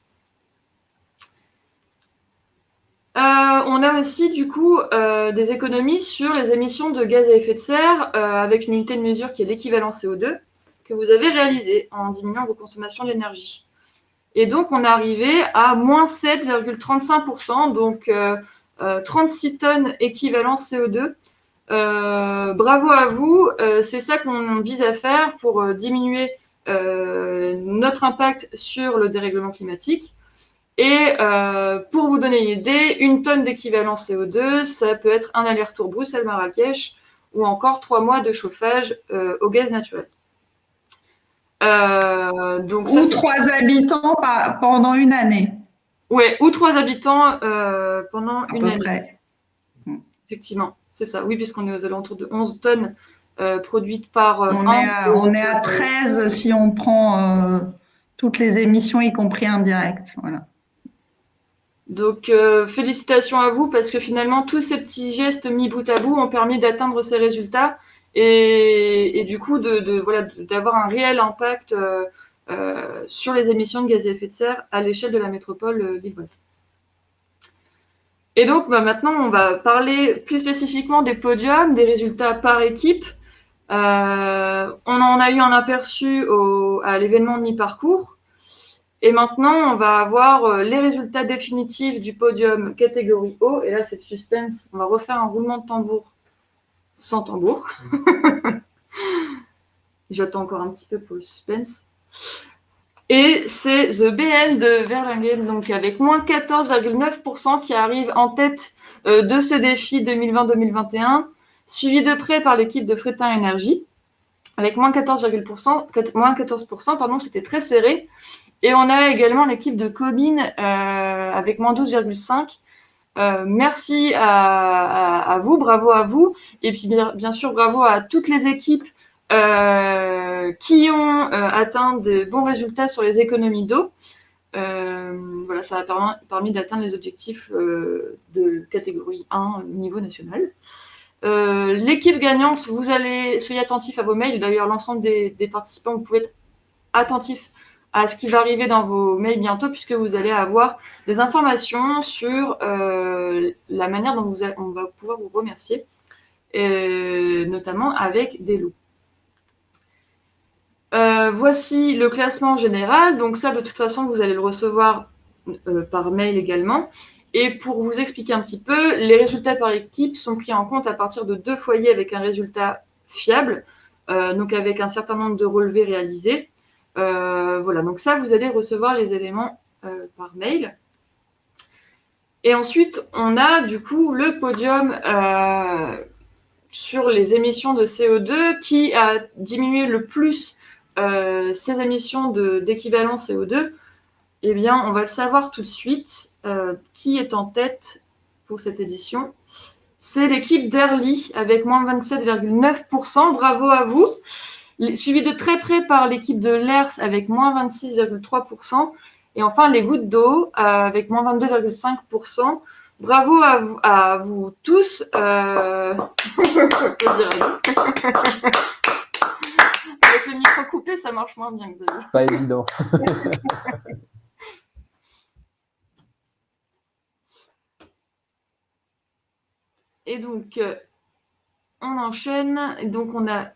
[SPEAKER 5] On a aussi du coup des économies sur les émissions de gaz à effet de serre avec une unité de mesure qui est l'équivalent CO2 que vous avez réalisé en diminuant vos consommations d'énergie. Et donc, on est arrivé à moins 7,35%, donc 36 tonnes équivalent CO2. Bravo à vous, c'est ça qu'on vise à faire pour diminuer notre impact sur le dérèglement climatique. Et pour vous donner une idée, 1 tonne d'équivalent CO2, ça peut être un aller-retour Bruxelles-Marrakech ou encore 3 mois de chauffage au gaz naturel.
[SPEAKER 2] Donc ou 3 habitants pendant une année.
[SPEAKER 5] Oui, ou 3 habitants pendant une année.
[SPEAKER 2] Près.
[SPEAKER 5] Effectivement, c'est ça. Oui, puisqu'on est aux alentours de 11 tonnes produites par
[SPEAKER 2] on est à 13 si on prend toutes les émissions, y compris indirectes. Voilà.
[SPEAKER 5] Donc, félicitations à vous parce que finalement, tous ces petits gestes mis bout à bout ont permis d'atteindre ces résultats et du coup, d'avoir un réel impact sur les émissions de gaz à effet de serre à l'échelle de la métropole lilloise. Et donc, maintenant, on va parler plus spécifiquement des podiums, des résultats par équipe. On en a eu un aperçu à l'événement de mi-parcours. Et maintenant, on va avoir les résultats définitifs du podium catégorie eau. Et là, c'est le suspense. On va refaire un roulement de tambour sans tambour. J'attends encore un petit peu pour le suspense. Et c'est The BN de Verlingen, donc avec moins 14,9% qui arrive en tête de ce défi 2020-2021, suivi de près par l'équipe de Frétin Énergie, avec moins 14%, pardon, c'était très serré. Et on a également l'équipe de Comines avec moins 12,5%. Merci à vous, bravo à vous. Et puis bien sûr, bravo à toutes les équipes qui ont atteint de bons résultats sur les économies d'eau. Voilà, ça a permis d'atteindre les objectifs de catégorie 1 au niveau national. L'équipe gagnante, soyez attentifs à vos mails. D'ailleurs, l'ensemble des participants, vous pouvez être attentifs à ce qui va arriver dans vos mails bientôt, puisque vous allez avoir des informations sur la manière dont on va pouvoir vous remercier, notamment avec des lots. Voici le classement général. Donc ça, de toute façon, vous allez le recevoir par mail également. Et pour vous expliquer un petit peu, les résultats par équipe sont pris en compte à partir de 2 foyers avec un résultat fiable, donc avec un certain nombre de relevés réalisés. Voilà, donc ça, vous allez recevoir les éléments par mail. Et ensuite, on a du coup le podium sur les émissions de CO2 qui a diminué le plus ses émissions d'équivalent CO2. Eh bien, on va le savoir tout de suite. Qui est en tête pour cette édition? C'est l'équipe d'Airly avec moins 27,9%. Bravo à vous. Suivi de très près par l'équipe de Lers avec moins 26,3%. Et enfin, les gouttes d'eau avec moins 22,5%. Bravo à vous tous. Faut dire avec le micro coupé, ça marche moins bien, Xavier.
[SPEAKER 1] Pas évident.
[SPEAKER 5] Et donc, on enchaîne. Et donc, on a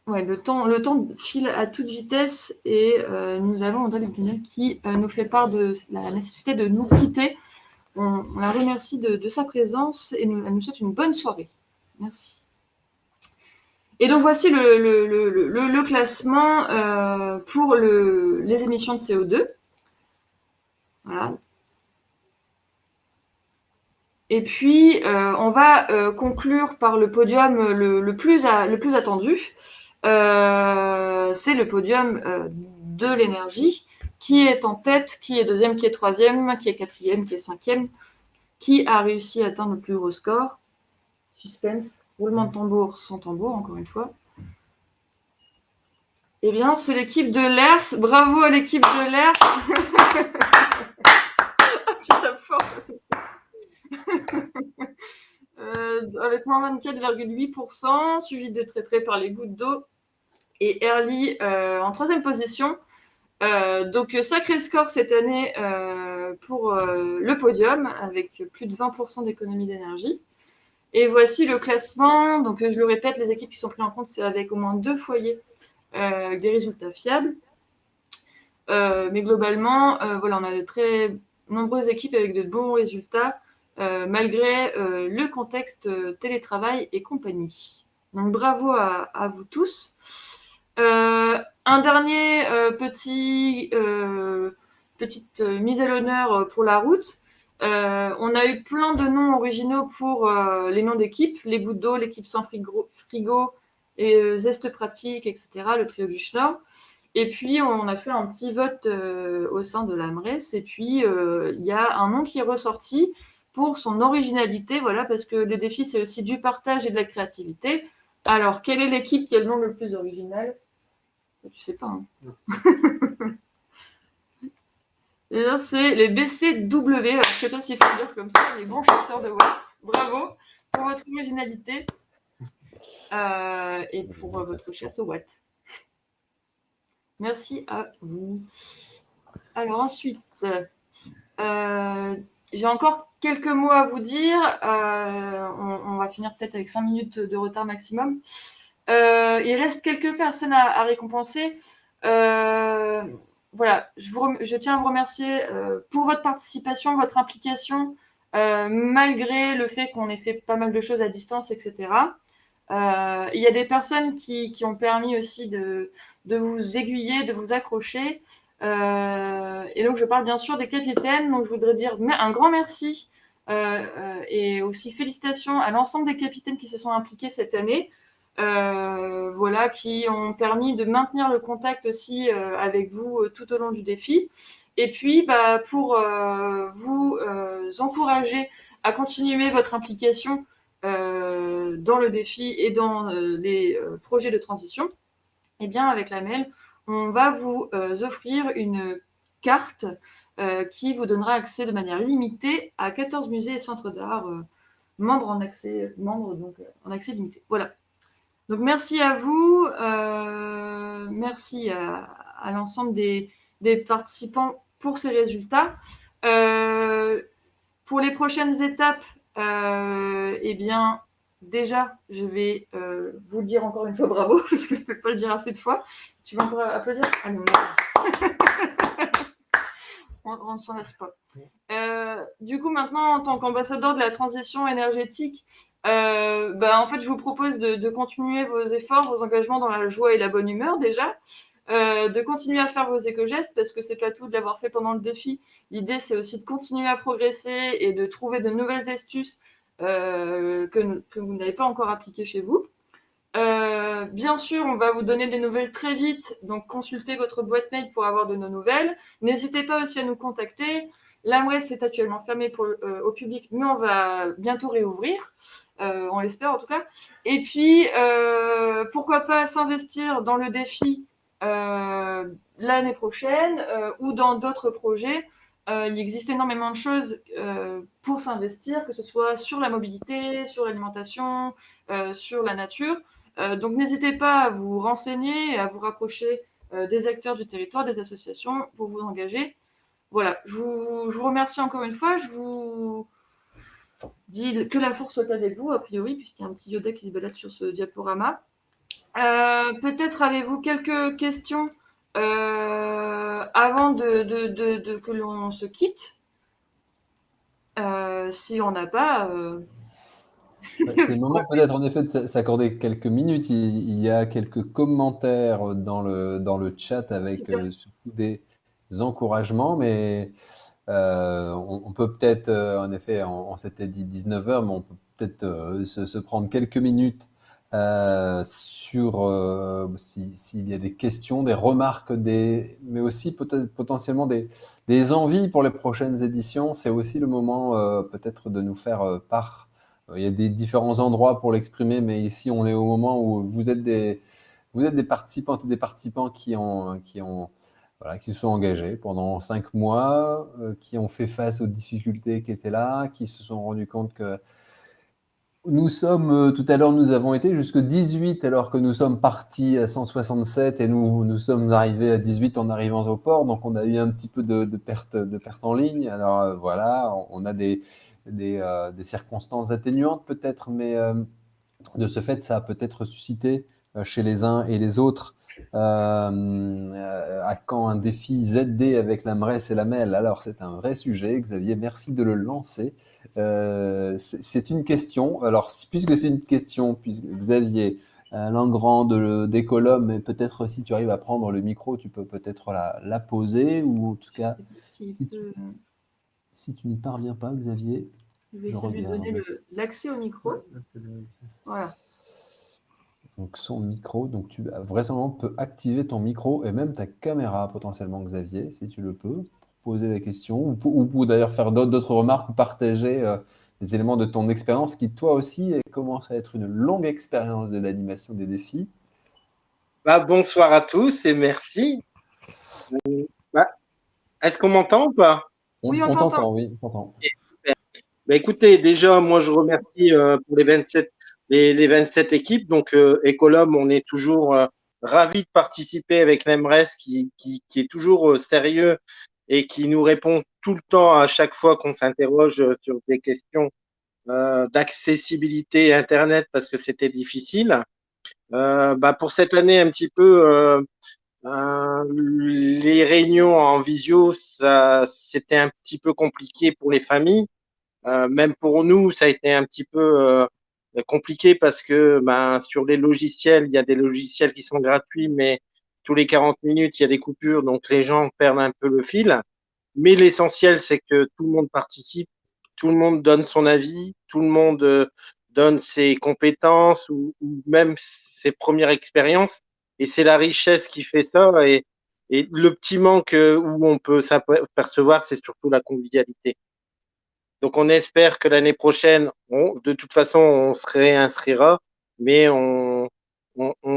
[SPEAKER 5] le temps file à toute vitesse et nous avons André Lépinel qui nous fait part de la nécessité de nous quitter. On la remercie de sa présence et elle nous souhaite une bonne soirée. Merci. Et donc, voici le classement pour les émissions de CO2. Voilà. Et puis, on va conclure par le podium le plus attendu. C'est le podium de l'énergie. Qui est en tête, qui est deuxième, qui est troisième, qui est quatrième, qui est cinquième, qui a réussi à atteindre le plus gros score? Suspense, roulement de tambour sans tambour, encore une fois. Eh bien, c'est l'équipe de Lers. Bravo à l'équipe de Lers. Tu tapes fort. Avec moins 24,8%, suivi de très près par les gouttes d'eau. Et Airly en troisième position. Donc, sacré score cette année pour le podium, avec plus de 20% d'économie d'énergie. Et voici le classement. Donc, je le répète, les équipes qui sont prises en compte, c'est avec au moins 2 foyers des résultats fiables. Mais globalement, voilà, on a de très nombreuses équipes avec de bons résultats, malgré le contexte télétravail et compagnie. Donc, bravo à vous tous. Un dernier petite mise à l'honneur pour la route. On a eu plein de noms originaux pour les noms d'équipes, les gouttes d'eau, l'équipe sans frigo et Zeste Pratique, etc., le trio du Schnorr. Et puis, on a fait un petit vote au sein de l'AMRES. Et puis, il y a un nom qui est ressorti pour son originalité, voilà, parce que le défi, c'est aussi du partage et de la créativité. Alors, quelle est l'équipe qui a le nom le plus original? Tu sais pas, hein. Et là, c'est les BCW. Alors, je sais pas s'il faut dire comme ça, les bons chasseurs de Watt. Bravo pour votre originalité et pour votre chasse au Watt. Merci à vous. Alors ensuite, j'ai encore quelques mots à vous dire. On va finir peut-être avec 5 minutes de retard maximum. Il reste quelques personnes à récompenser. Voilà, je tiens à vous remercier pour votre participation, votre implication, malgré le fait qu'on ait fait pas mal de choses à distance, etc. Il y a des personnes qui ont permis aussi de vous aiguiller, de vous accrocher. Et donc, je parle bien sûr des capitaines. Donc, je voudrais dire un grand merci et aussi félicitations à l'ensemble des capitaines qui se sont impliqués cette année. Voilà, qui ont permis de maintenir le contact aussi avec vous tout au long du défi. Et puis, pour vous encourager à continuer votre implication dans le défi et dans les projets de transition, eh bien, avec la MEL, on va vous offrir une carte qui vous donnera accès de manière illimitée à 14 musées et centres d'art membres en accès limité. Voilà. Donc, merci à vous, merci à l'ensemble des participants pour ces résultats. Pour les prochaines étapes, eh bien, déjà, je vais vous dire encore une fois bravo, parce que je ne peux pas le dire assez de fois. Tu vas encore applaudir? Allez, on ne s'en laisse pas. Du coup, maintenant, en tant qu'ambassadeur de la transition énergétique, en fait, je vous propose de continuer vos efforts, vos engagements dans la joie et la bonne humeur déjà, de continuer à faire vos éco-gestes parce que c'est pas tout de l'avoir fait pendant le défi. L'idée, c'est aussi de continuer à progresser et de trouver de nouvelles astuces que vous n'avez pas encore appliquées chez vous. Bien sûr, on va vous donner des nouvelles très vite, donc consultez votre boîte mail pour avoir de nos nouvelles. N'hésitez pas aussi à nous contacter. L'AMRES est actuellement fermée au public, mais on va bientôt réouvrir, on l'espère en tout cas. Et puis, pourquoi pas s'investir dans le défi l'année prochaine ou dans d'autres projets. Il existe énormément de choses pour s'investir, que ce soit sur la mobilité, sur l'alimentation, sur la nature. Donc n'hésitez pas à vous renseigner et à vous rapprocher des acteurs du territoire, des associations pour vous engager. Voilà, je vous remercie encore une fois. Je vous dis que la force soit avec vous, a priori, puisqu'il y a un petit Yoda qui se balade sur ce diaporama. Peut-être avez-vous quelques questions avant que l'on se quitte. Si on n'a pas...
[SPEAKER 1] C'est le moment peut-être en effet de s'accorder quelques minutes. Il y a quelques commentaires dans le chat avec surtout des encouragements, mais on peut peut-être, en effet, on s'était dit 19h, mais on peut peut-être se prendre quelques minutes sur s'il y a des questions, des remarques, mais aussi peut-être potentiellement des envies pour les prochaines éditions. C'est aussi le moment peut-être de nous faire part. Il y a des différents endroits pour l'exprimer, mais ici on est au moment où vous êtes des participantes et des participants qui se sont engagés pendant 5 mois, qui ont fait face aux difficultés qui étaient là, qui se sont rendus compte que tout à l'heure, nous avons été jusqu'à 18 alors que nous sommes partis à 167 et nous sommes arrivés à 18 en arrivant au port. Donc, on a eu un petit peu de perte en ligne. Alors, voilà, on a des circonstances atténuantes peut-être, mais de ce fait, ça a peut-être suscité chez les uns et les autres à quand un défi ZD avec la MRES et la MEL. Alors, c'est un vrai sujet, Xavier, merci de le lancer. C'est une question. Alors, puisque c'est une question, puisque Xavier, Langrand d'Ecolom, mais peut-être si tu arrives à prendre le micro, tu peux peut-être la poser, ou en tout cas, si tu n'y parviens pas, Xavier,
[SPEAKER 5] je vais essayer de lui donner l'accès au micro. Voilà.
[SPEAKER 1] Donc son micro, donc tu vraisemblablement peux activer ton micro et même ta caméra potentiellement, Xavier, si tu le peux, pour poser la question, ou pour d'ailleurs faire d'autres remarques ou partager des éléments de ton expérience qui toi aussi commence à être une longue expérience de l'animation des défis.
[SPEAKER 7] Bonsoir à tous et merci. Est-ce qu'on m'entend ou pas?
[SPEAKER 5] Oui,
[SPEAKER 1] on t'entend, oui, on t'entend.
[SPEAKER 7] Écoutez, déjà, moi je remercie pour les 27 équipes. Donc, Ecolom, on est toujours ravis de participer avec l'EMRES qui est toujours sérieux et qui nous répond tout le temps à chaque fois qu'on s'interroge sur des questions d'accessibilité Internet parce que c'était difficile. Pour cette année, un petit peu, les réunions en visio, c'était un petit peu compliqué pour les familles. Même pour nous, ça a été un petit peu compliqué parce que sur les logiciels, il y a des logiciels qui sont gratuits, mais tous les 40 minutes, il y a des coupures, donc les gens perdent un peu le fil. Mais l'essentiel, c'est que tout le monde participe, tout le monde donne son avis, tout le monde donne ses compétences ou même ses premières expériences. Et c'est la richesse qui fait ça. Et le petit manque où on peut s'apercevoir, c'est surtout la convivialité. Donc, on espère que l'année prochaine, de toute façon, on se réinscrira, mais on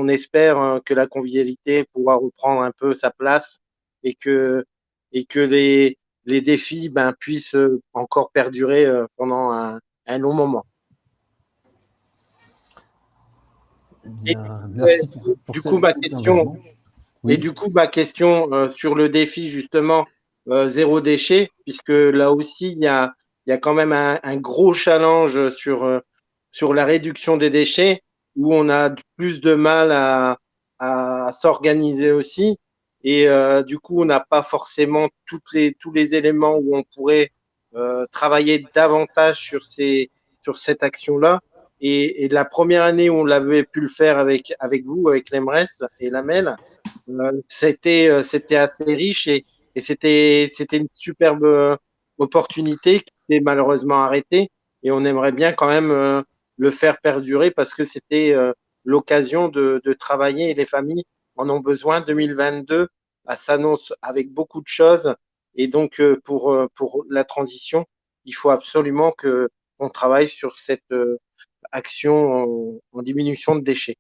[SPEAKER 7] espère que la convivialité pourra reprendre un peu sa place et que les défis puissent encore perdurer pendant un long moment.
[SPEAKER 1] Bien, merci pour
[SPEAKER 7] du coup, ma question, oui. Et du coup, ma question sur le défi, justement, zéro déchet, puisque là aussi, il y a quand même un gros challenge sur sur la réduction des déchets, où on a plus de mal à s'organiser aussi. Et du coup, on n'a pas forcément tous les éléments où on pourrait travailler davantage sur cette action-là. Et la première année où on l'avait pu le faire avec vous, avec l'EMRES et l'AMEL, c'était assez riche et c'était une superbe opportunité qui s'est malheureusement arrêtée. Et on aimerait bien quand même le faire perdurer parce que c'était l'occasion de travailler et les familles en ont besoin. 2022 s'annonce avec beaucoup de choses et donc pour la transition, il faut absolument qu'on travaille sur cette action en diminution de déchets.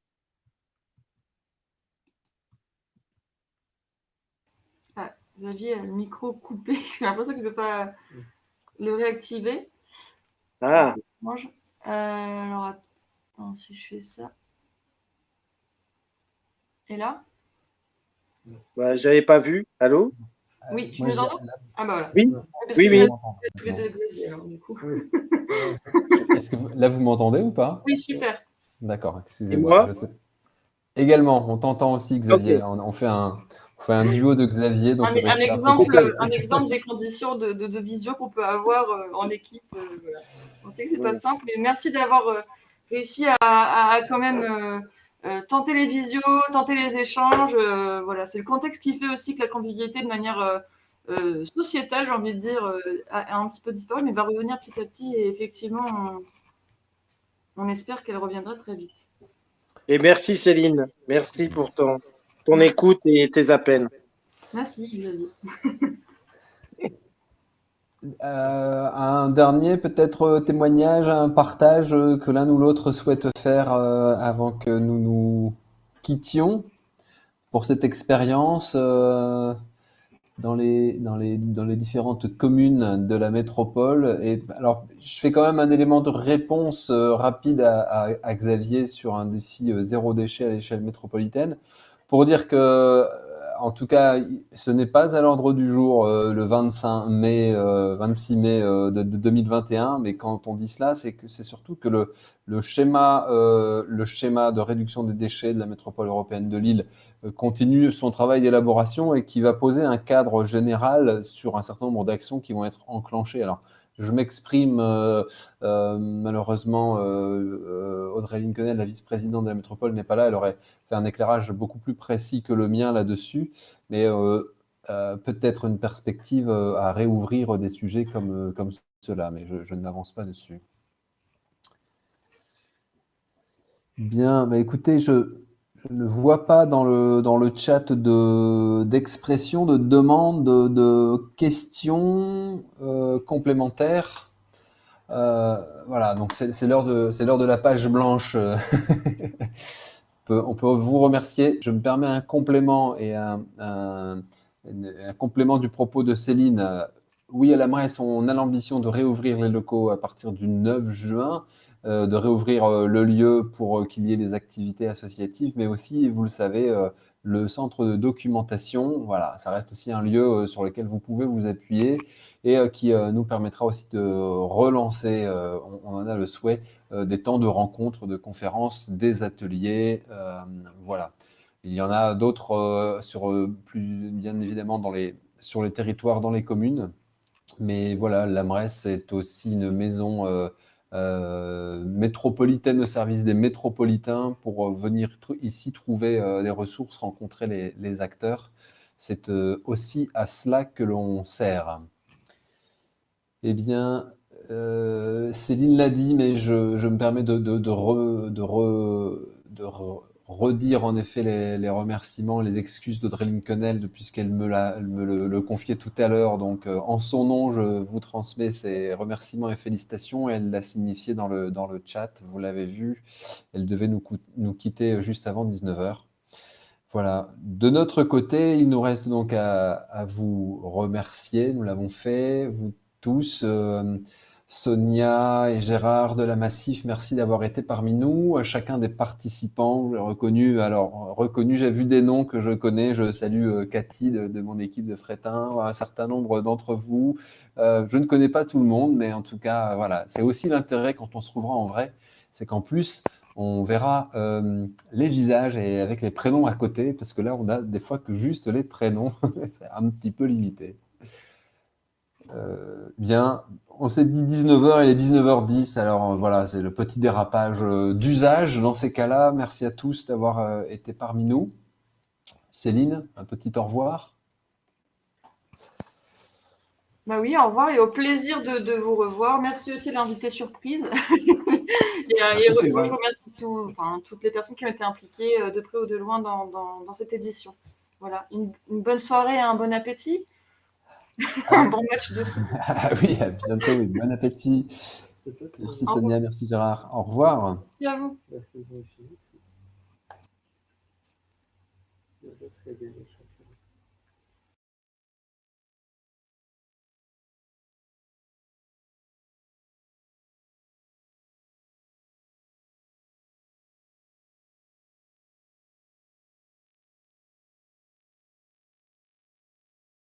[SPEAKER 5] Ah, Xavier a le micro coupé. J'ai l'impression qu'il ne peut pas le réactiver.
[SPEAKER 7] Ah,
[SPEAKER 5] C'est étrange. Alors, attends, si je fais ça. Et là?
[SPEAKER 7] bah, j'avais pas vu. Allô?
[SPEAKER 5] Oui, tu
[SPEAKER 1] Moi,
[SPEAKER 5] nous entends? Ah bah voilà.
[SPEAKER 7] Oui,
[SPEAKER 5] Parce
[SPEAKER 7] oui,
[SPEAKER 5] que
[SPEAKER 7] oui.
[SPEAKER 5] vous êtes tous les deux Xavier, alors du coup.
[SPEAKER 1] Est-ce que là, vous m'entendez ou pas?
[SPEAKER 5] Oui, super.
[SPEAKER 1] D'accord,
[SPEAKER 7] Et
[SPEAKER 1] excusez-moi.
[SPEAKER 7] moi?
[SPEAKER 1] Je sais. Également, on t'entend aussi, Xavier.
[SPEAKER 7] Ok.
[SPEAKER 1] Là, on fait un duo de Xavier, donc c'est vrai
[SPEAKER 5] Un
[SPEAKER 1] que c'est un peu compliqué.
[SPEAKER 5] exemple des conditions de visio qu'on peut avoir en équipe. Voilà. On sait que c'est pas simple, mais merci d'avoir réussi à quand même tenter les visios, tenter les échanges. Voilà, c'est le contexte qui fait aussi que la convivialité de manière sociétale, j'ai envie de dire, a un petit peu disparu, mais va revenir petit à petit. Et effectivement, on espère qu'elle reviendra très vite.
[SPEAKER 7] Et merci Céline. Merci pour ton écoute et tes appels.
[SPEAKER 5] Merci, Xavier.
[SPEAKER 1] Un dernier peut-être témoignage, un partage que l'un ou l'autre souhaite faire avant que nous nous quittions pour cette expérience dans les différentes communes de la métropole. Et alors, je fais quand même un élément de réponse rapide à Xavier sur un défi zéro déchet à l'échelle métropolitaine pour dire que, en tout cas, ce n'est pas à l'ordre du jour le 26 mai de 2021, mais quand on dit cela, c'est que c'est surtout que le schéma de réduction des déchets de la métropole européenne de Lille continue son travail d'élaboration et qui va poser un cadre général sur un certain nombre d'actions qui vont être enclenchées. Alors, je m'exprime malheureusement, Audrey Lincolnel, la vice-présidente de la métropole, n'est pas là. Elle aurait fait un éclairage beaucoup plus précis que le mien là-dessus, mais peut-être une perspective à réouvrir des sujets comme cela, mais je ne m'avance pas dessus. Bien, bah écoutez, je ne vois pas dans le chat d'expression, de demandes, de questions complémentaires. Voilà, donc c'est l'heure de la page blanche. On peut vous remercier. Je me permets un complément et un complément du propos de Céline. Oui, à la Bresse, on a l'ambition de réouvrir les locaux à partir du 9 juin, de réouvrir le lieu pour qu'il y ait des activités associatives, mais aussi, vous le savez, le centre de documentation. Voilà, ça reste aussi un lieu sur lequel vous pouvez vous appuyer et qui nous permettra aussi de relancer, on en a le souhait, des temps de rencontres, de conférences, des ateliers. Voilà. Il y en a d'autres plus bien évidemment sur les territoires, dans les communes. Mais voilà, l'AMRES est aussi une maison métropolitaine au service des métropolitains pour venir ici trouver des ressources, rencontrer les acteurs. C'est aussi à cela que l'on sert. Eh bien, Céline l'a dit, mais je me permets de redire en effet les remerciements, les excuses d'Audrey Lincolnel, puisqu'elle elle me le confiait tout à l'heure. Donc, en son nom, je vous transmets ses remerciements et félicitations. Elle l'a signifié dans le chat, vous l'avez vu. Elle devait nous quitter juste avant 19h. Voilà. De notre côté, il nous reste donc à vous remercier. Nous l'avons fait, vous tous. Sonia et Gérard de la Massif, merci d'avoir été parmi nous. Chacun des participants, j'ai reconnu, j'ai vu des noms que je connais. Je salue Cathy de mon équipe de Frétin, un certain nombre d'entre vous. Je ne connais pas tout le monde, mais en tout cas, voilà, c'est aussi l'intérêt quand on se trouvera en vrai, c'est qu'en plus, on verra les visages et avec les prénoms à côté, parce que là, on a des fois que juste les prénoms. C'est un petit peu limité. Bien, on s'est dit 19h, il est 19h10, alors voilà, c'est le petit dérapage d'usage dans ces cas-là. Merci à tous d'avoir été parmi nous. Céline, un petit au revoir.
[SPEAKER 5] Bah oui, au revoir et au plaisir de vous revoir. Merci aussi de l'invité surprise.
[SPEAKER 1] Merci,
[SPEAKER 5] Je remercie toutes les personnes qui ont été impliquées de près ou de loin dans cette édition. Voilà, une bonne soirée et un bon appétit. Un bon match de foot.
[SPEAKER 1] Oui, à bientôt et bon appétit. Merci Sonia, merci Gérard. Au revoir.
[SPEAKER 5] Merci à vous.
[SPEAKER 6] La saison est finie.